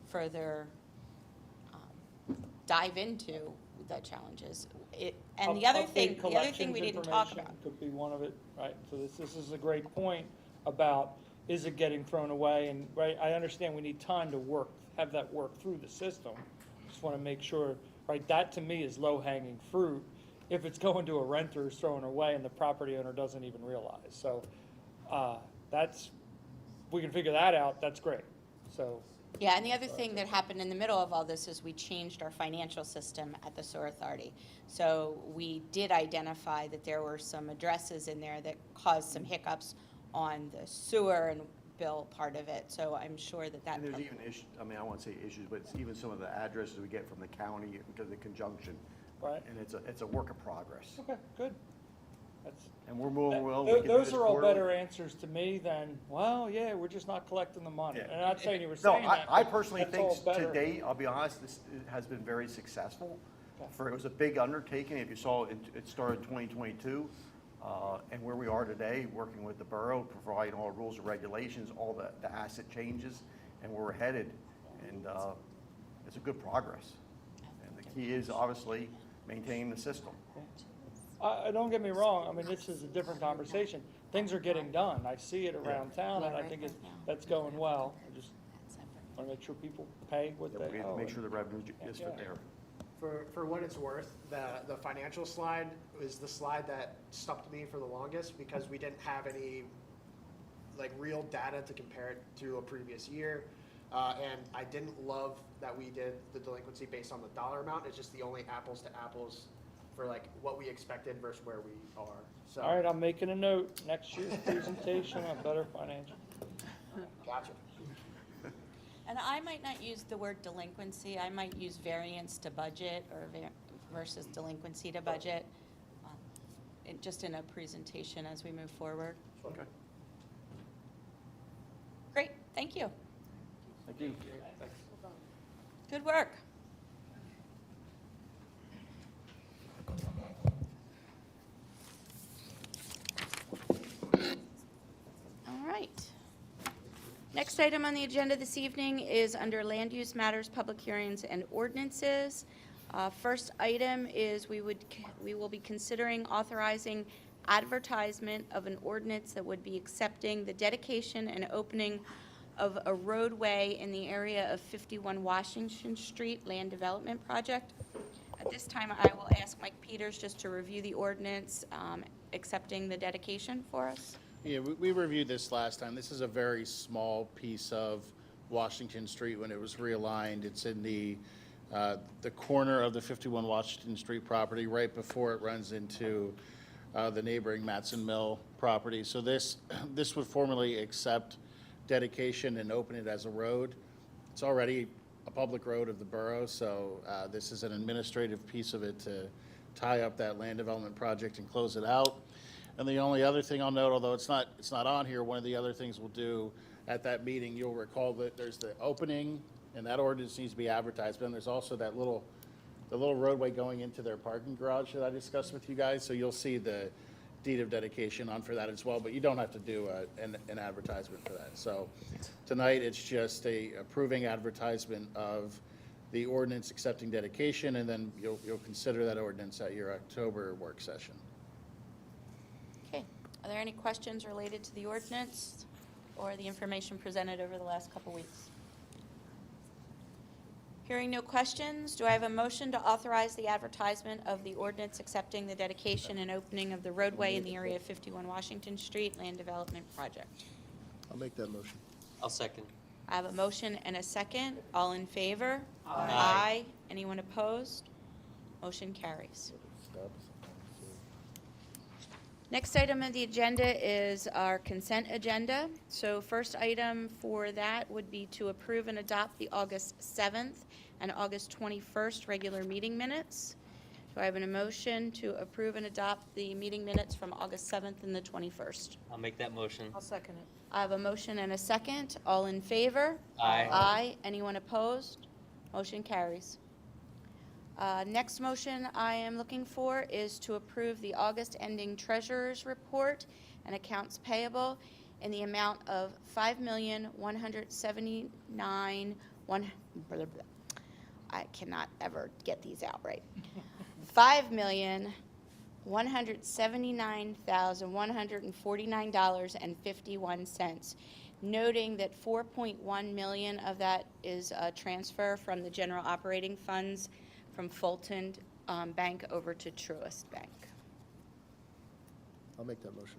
further dive into the challenges. And the other thing we didn't talk about. Could be one of it, right? So this is a great point about, is it getting thrown away? And, right, I understand we need time to have that work through the system. Just want to make sure, right, that to me is low-hanging fruit. If it's going to a renter, it's thrown away and the property owner doesn't even realize. So if we can figure that out, that's great. So. Yeah, and the other thing that happened in the middle of all this is we changed our financial system at the sewer authority. So we did identify that there were some addresses in there that caused some hiccups on the sewer and bill part of it. So I'm sure that. And there's even issues, I mean, I won't say issues, but it's even some of the addresses we get from the county because of the conjunction. Right. And it's a work of progress. Okay, good. And we're moving well. Those are all better answers to me than, well, yeah, we're just not collecting the money. Yeah. And I'm not saying you were No, saying that. I but personally that's think all better. to date, I'll be honest, this has been very successful. Okay. It was a big undertaking. If you saw, it started in 2022. And where we are today, working with the borough, providing all rules and regulations, all the asset changes, and where we're headed. And it's a good progress. And the key is obviously maintaining the system. Don't get me wrong, I mean, this is a different conversation. Things are getting done. I see it around town, and I think that's going well. I just want to make sure people pay what they We have owe. to make sure the revenue is there. For what it's worth, the financial slide was the slide that stuck me for the longest because we didn't have any like real data to compare it to a previous year. And I didn't love that we did the delinquency based on the dollar amount. It's just the only apples to apples for like what we expected versus where we are. So. All right, I'm making a note. Next year's presentation on better financial. Gotcha. And I might not use the word delinquency. I might use variance to budget or versus delinquency to budget, just in a presentation as we move forward. Okay. Great, thank you. Thank you. Good work. All right. Next item on the agenda this evening is under Land Use Matters, Public Hearings, and Ordinances. First item is we will be considering authorizing advertisement of an ordinance that would be accepting the dedication and opening of a roadway in the area of 51 Washington Street Land Development Project. At this time, I will ask Mike Peters just to review the ordinance accepting the dedication for us. Yeah, we reviewed this last time. This is a very small piece of Washington Street when it was realigned. It's in the corner of the 51 Washington Street property, right before it runs into the neighboring Matson Mill property. So this would formally accept dedication and open it as a road. It's already a public road of the borough, so this is an administrative piece of it to tie up that land development project and close it out. And the only other thing I'll note, although it's not on here, one of the other things we'll do at that meeting, you'll recall that there's the opening, and that ordinance needs to be advertised, but then there's also the little roadway going into their parking garage that I discussed with you guys, so you'll see the deed of dedication on for that as well, but you don't have to do an advertisement for that. So tonight, it's just approving advertisement of the ordinance accepting dedication, and then you'll consider that ordinance at your October work session. Okay, are there any questions related to the ordinance or the information presented over the last couple weeks? Hearing no questions, do I have a motion to authorize the advertisement of the ordinance accepting the dedication and opening of the roadway in the area of 51 Washington Street Land Development Project? I'll make that motion. I'll second. I have a motion and a second. All in favor? Aye. Anyone opposed? Motion carries. Next item on the agenda is our consent agenda. So first item for that would be to approve and adopt the August 7th and August 21st regular meeting minutes. Do I have an motion to approve and adopt the meeting minutes from August 7th and the 21st? I'll make that motion. I'll second it. I have a motion and a second. All in favor? Aye. Aye. Anyone opposed? Motion carries. Next motion I am looking for is to approve the August ending treasurer's report and accounts payable in the amount of $5,179,100. I cannot ever get these out right. $5,179,149.51, noting that $4.1 million of that is a transfer from the general operating funds from Fulton Bank over to Truist Bank. I'll make that motion.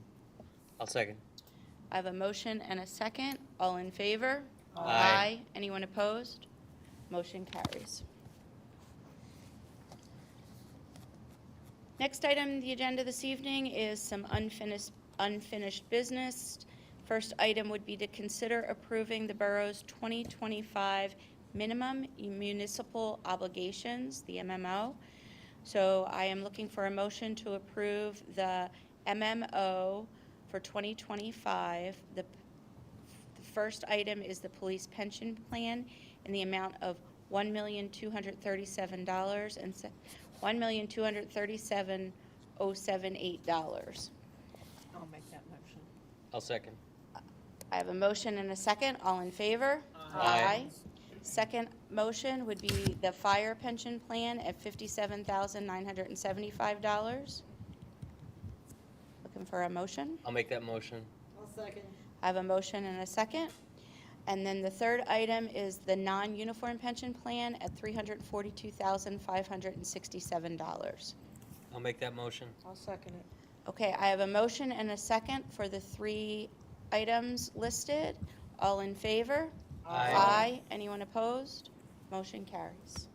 I'll second. I have a motion and a second. All in favor? Aye. Anyone opposed? Motion carries. Next item on the agenda this evening is some unfinished business. First item would be to consider approving the borough's 2025 minimum municipal obligations, the MMO. So I am looking for a motion to approve the MMO for 2025. The first item is the police pension plan in the amount of $1,237,000 and $1,237,078. I'll make that motion. I'll second. I have a motion and a second. All in favor? Aye. Second motion would be the fire pension plan at $57,975. Looking for a motion. I'll make that motion. I'll second. I have a motion and a second. And then the third item is the non-uniform pension plan at $342,567. I'll make that motion. I'll second it. Okay, I have a motion and a second for the three items listed. All in favor? Aye. Anyone opposed? Motion carries.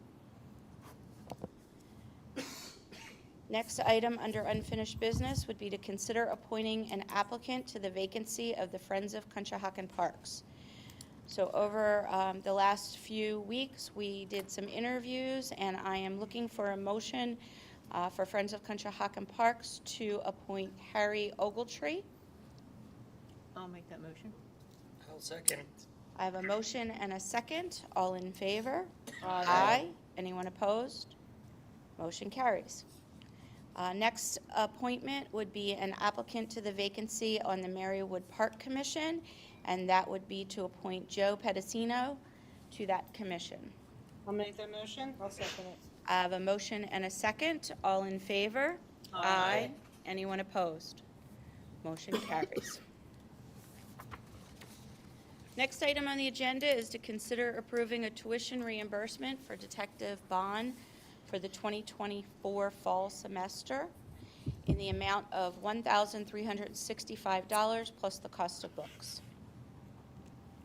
Next item under unfinished business would be to consider appointing an applicant to the vacancy of the Friends of Conshohocken Parks. So over the last few weeks, we did some interviews, and I am looking for a motion for Friends of Conshohocken Parks to appoint Harry Ogletree. I'll make that motion. I'll second. I have a motion and a second. All in favor? Aye. Anyone opposed? Motion carries. Next appointment would be an applicant to the vacancy on the Marywood Park Commission, and that would be to appoint Joe Pedicino to that commission. I'll make that motion. I'll second it. I have a motion and a second. All in favor? Aye. Anyone opposed? Motion carries. Next item on the agenda is to consider approving a tuition reimbursement for Detective Bond for the 2024 fall semester in the amount of $1,365 plus the cost of books.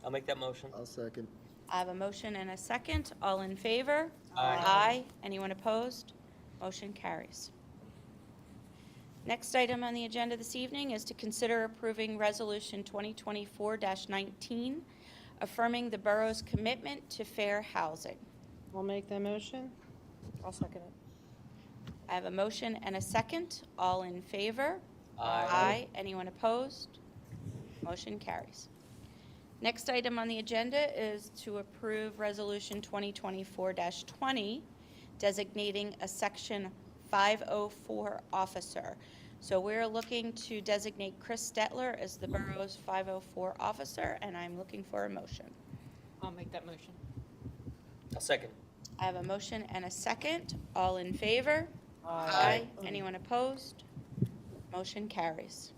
I'll make that motion. I'll second. I have a motion and a second. All in favor? Aye. Anyone opposed? Motion carries. Next item on the agenda this evening is to consider approving Resolution 2024-19, affirming the borough's commitment to fair housing. I'll make that motion. I'll second it. I have a motion and a second. All in favor? Aye. Anyone opposed? Motion carries. Next item on the agenda is to approve Resolution 2024-20, designating a Section 504 officer. So we're looking to designate Chris Stetler as the borough's 504 officer, and I'm looking for a motion. I'll make that motion. I'll second. I have a motion and a second. All in favor? Aye. Anyone opposed? Motion carries.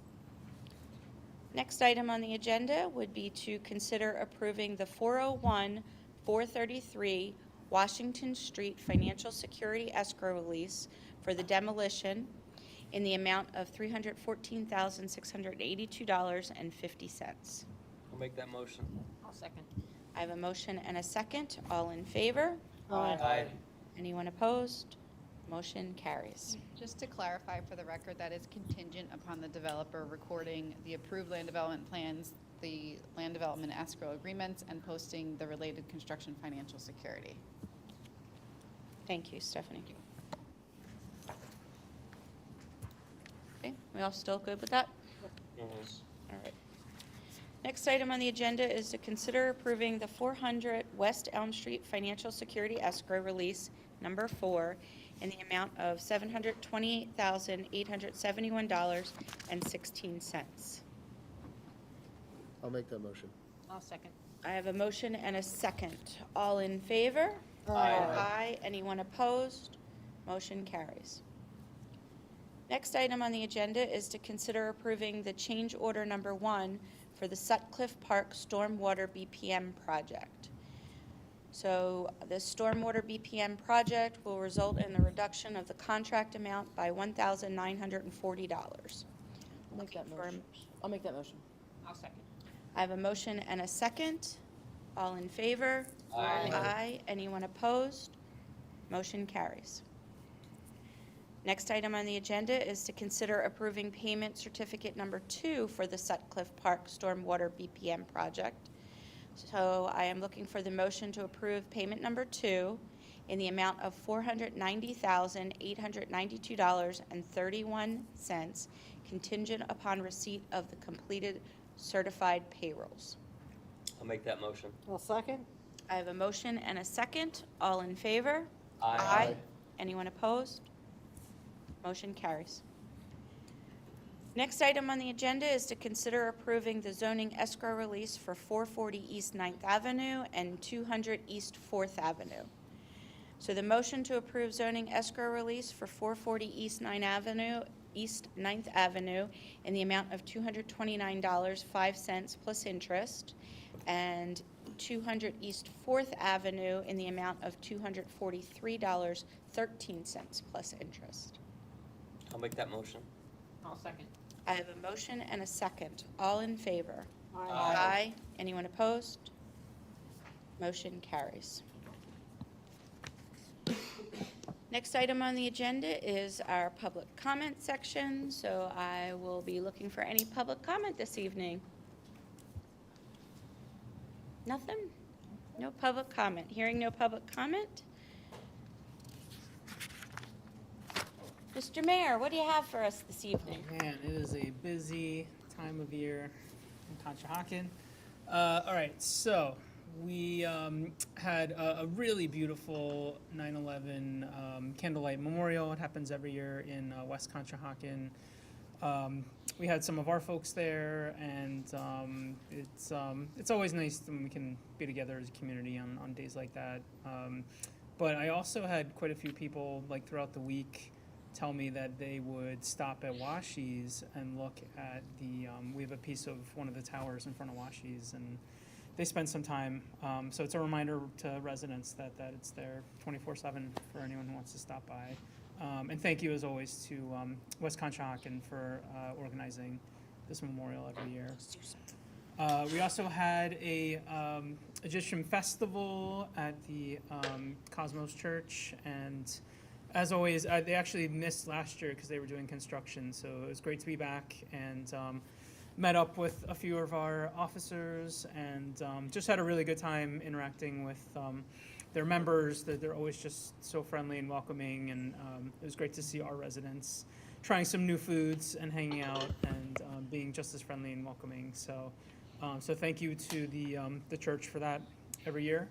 Next item on the agenda would be to consider approving the 401-433 Washington Street Financial Security Escrow Release for the demolition in the amount of $314,682.50. I'll make that motion. I'll second. I have a motion and a second. All in favor? Aye. Anyone opposed? Motion carries. Just to clarify for the record, that is contingent upon the developer recording the approved land development plans, the land development escrow agreements, and posting the related construction financial security. Thank you, Stephanie. Okay, we all still good with that? All right. Next item on the agenda is to consider approving the 400 West Elm Street Financial Security Escrow Release Number 4 in the amount of $728,871.16. I'll make that motion. I'll second. I have a motion and a second. All in favor? Aye. Anyone opposed? Motion carries. Next item on the agenda is to consider approving the change order number 1 for the Sutcliffe Park Stormwater BPM project. So the Stormwater BPM project will result in the reduction of the contract amount by $1,940. I'll make that motion. I'll make that motion. I'll second. I have a motion and a second. All in favor? Aye. Aye. Anyone opposed? Motion carries. Next item on the agenda is to consider approving payment certificate number 2 for the Sutcliffe Park Stormwater BPM project. So I am looking for the motion to approve payment number 2 in the amount of $490,892.31, contingent upon receipt of the completed certified payrolls. I'll make that motion. I'll second. I have a motion and a second. All in favor? Aye. Anyone opposed? Motion carries. Next item on the agenda is to consider approving the zoning escrow release for 440 East 9th Avenue and 200 East 4th Avenue. So the motion to approve zoning escrow release for 440 East 9th Avenue in the amount of $229.05 plus interest, and 200 East 4th Avenue in the amount of $243.13 plus interest. I'll make that motion. I'll second. I have a motion and a second. All in favor? Aye. Anyone opposed? Motion carries. Next item on the agenda is our public comment section, so I will be looking for any public comment this evening. Nothing? No public comment. Hearing no public comment? Mr. Mayor, what do you have for us this evening? Man, it is a busy time of year in Conshohocken. All right, so we had a really beautiful 9/11 candlelight memorial. It happens every year in West Conshohocken. We had some of our folks there, and it's always nice when we can be together as a community on days like that. But I also had quite a few people, like throughout the week, tell me that they would stop at Washi's and look at the, we have a piece of one of the towers in front of Washi's, and they spend some time. So it's a reminder to residents that it's there 24/7 for anyone who wants to stop by. And thank you, as always, to West Conshohocken for organizing this memorial every year. We also had a Egyptian festival at the Cosmos Church, and as always, they actually missed last year because they were doing construction, so it was great to be back, and met up with a few of our officers, and just had a really good time interacting with their members. They're always just so friendly and welcoming, and it was great to see our residents trying some new foods and hanging out and being just as friendly and welcoming. So thank you to the church for that every year.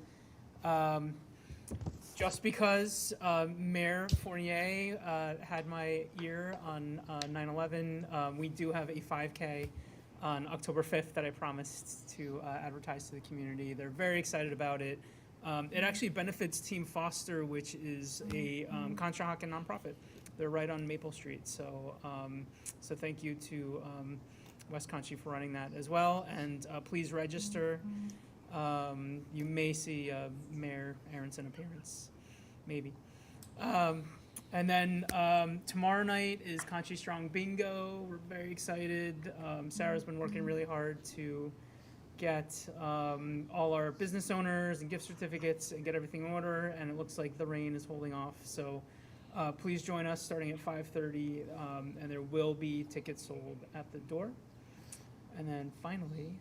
Just because Mayor Fournier had my ear on 9/11, we do have a 5K on October 5th that I promised to advertise to the community. They're very excited about it. It actually benefits Team Foster, which is a Conshohocken nonprofit. They're right on Maple Street. So thank you to West Conchi for running that as well. And please register. You may see Mayor Aronson appearance, maybe. And then tomorrow night is Conchi Strong Bingo. We're very excited. Sarah's been working really hard to get all our business owners and gift certificates and get everything in order, and it looks like the rain is holding off. So Please join us starting at 5:30, and there will be tickets sold at the door. And then finally,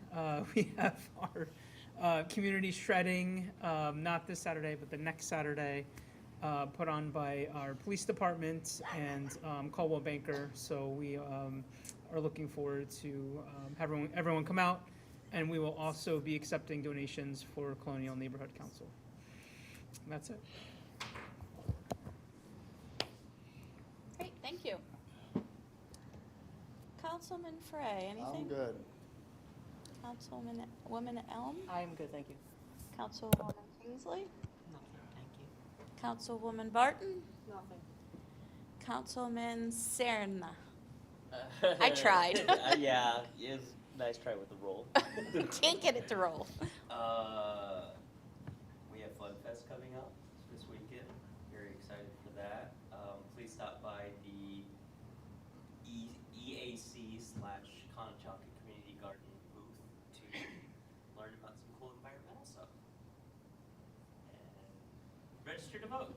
we have our community shredding, not this Saturday, but the next Saturday, put on by our police department and Caldwell Banker. So we are looking forward to have everyone come out, and we will also be accepting donations for Colonial Neighborhood Council. And that's it. Great, thank you. Councilman Frey, anything? I'm good. Woman Elm? I'm good, thank you. Councilwoman Kingsley? Nothing, thank you. Councilwoman Barton? Nothing. Councilman Serna? I tried. Yeah, it's nice try with the roll. Can't get it to roll. We have Fun Fest coming up this weekend. Very excited for that. Please stop by the EAC/Conshohocken Community Garden booth to learn about some cool environmental stuff. And register to vote.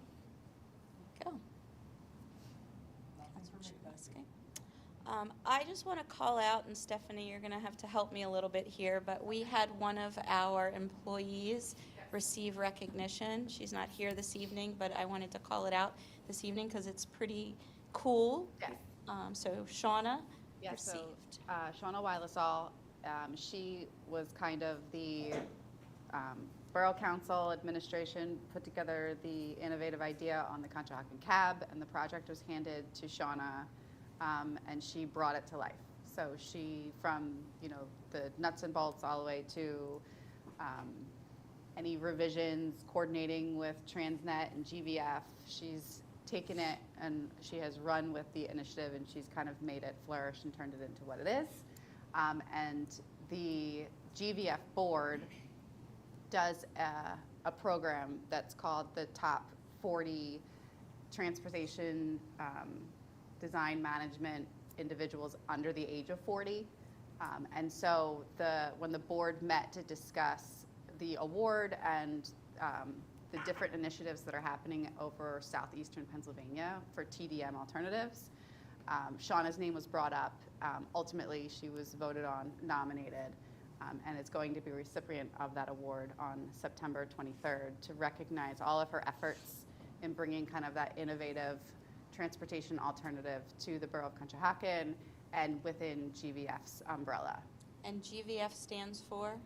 Go. I just want to call out, and Stephanie, you're going to have to help me a little bit here, but we had one of our employees receive recognition. She's not here this evening, but I wanted to call it out this evening because it's pretty cool. Yes. So Shauna Yes, so received. Shauna Weilisall, she was kind of the Borough Council administration put together the innovative idea on the Conshohocken cab, and the project was handed to Shauna, and she brought it to life. So she, from the nuts and bolts all the way to any revisions, coordinating with Transnet and GVF, she's taken it and she has run with the initiative, and she's kind of made it flourish and turned it into what it is. And the GVF board does a program that's called the Top 40 Transportation Design Management Individuals Under the Age of 40. And so when the board met to discuss the award and the different initiatives that are happening over southeastern Pennsylvania for TDM alternatives, Shauna's name was brought up. Ultimately, she was voted on, nominated, and is going to be a recipient of that award on September 23rd to recognize all of her efforts in bringing kind of that innovative transportation alternative to the Borough of Conshohocken and within GVF's umbrella. And GVF stands for?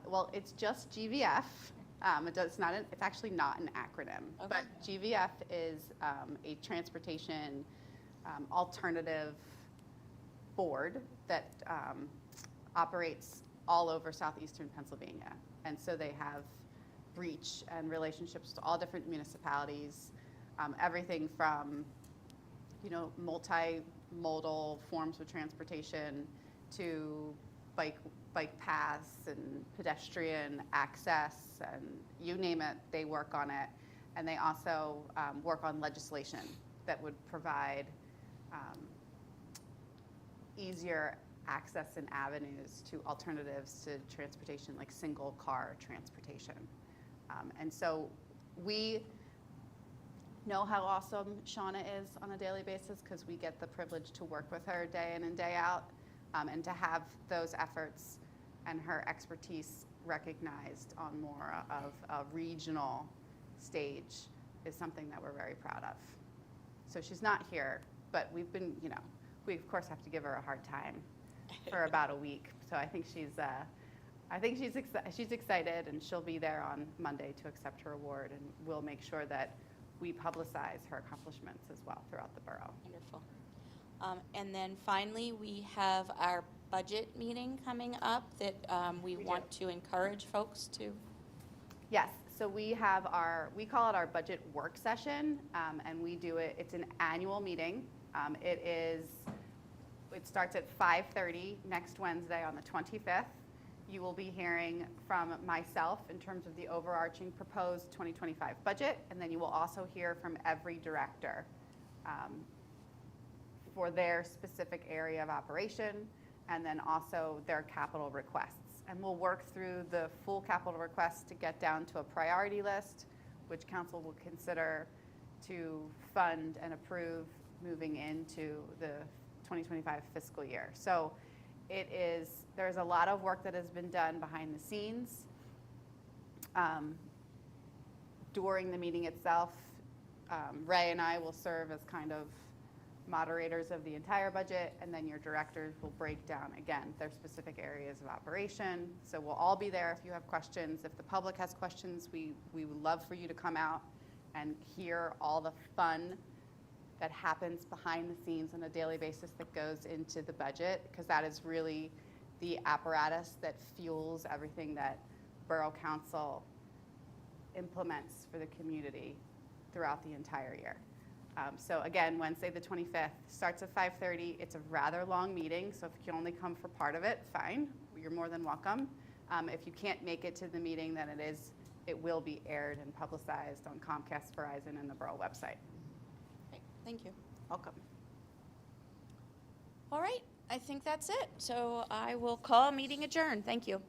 Well, it's just GVF. It's actually not an acronym, Okay. but GVF is a transportation alternative board that operates all over southeastern Pennsylvania. And so they have reach and relationships to all different municipalities, everything from multimodal forms of transportation to bike paths and pedestrian access, and you name it, they work on it. And they also work on legislation that would provide easier access and avenues to alternatives to transportation, like single car transportation. And so we know how awesome Shauna is on a daily basis because we get the privilege to work with her day in and day out, and to have those efforts and her expertise recognized on more of a regional stage is something that we're very proud of. So she's not here, but we've been, we of course have to give her a hard time for about a week. So I think she's excited, and she'll be there on Monday to accept her award, and we'll make sure that we publicize her accomplishments as well throughout the borough. Wonderful. And then finally, we have our budget meeting coming up that we want to encourage folks to. Yes, so we call it our budget work session, and we do it, it's an annual meeting. It starts at 5:30 next Wednesday on the 25th. You will be hearing from myself in terms of the overarching proposed 2025 budget, and then you will also hear from every director for their specific area of operation, and then also their capital requests. And we'll work through the full capital requests to get down to a priority list, which council will consider to fund and approve moving into the 2025 fiscal year. So there's a lot of work that has been done behind the scenes. During the meeting itself, Ray and I will serve as kind of moderators of the entire budget, and then your directors will break down, again, their specific areas of operation. So we'll all be there if you have questions. If the public has questions, we would love for you to come out and hear all the fun that happens behind the scenes on a daily basis that goes into the budget, because that is really the apparatus that fuels everything that Borough Council implements for the community throughout the entire year. So again, Wednesday the 25th starts at 5:30. It's a rather long meeting, so if you can only come for part of it, fine. You're more than welcome. If you can't make it to the meeting, then it will be aired and publicized on Comcast, Verizon, and the Borough website. Okay, thank you. Welcome. All right, I think that's it. So I will call meeting adjourned. Thank you.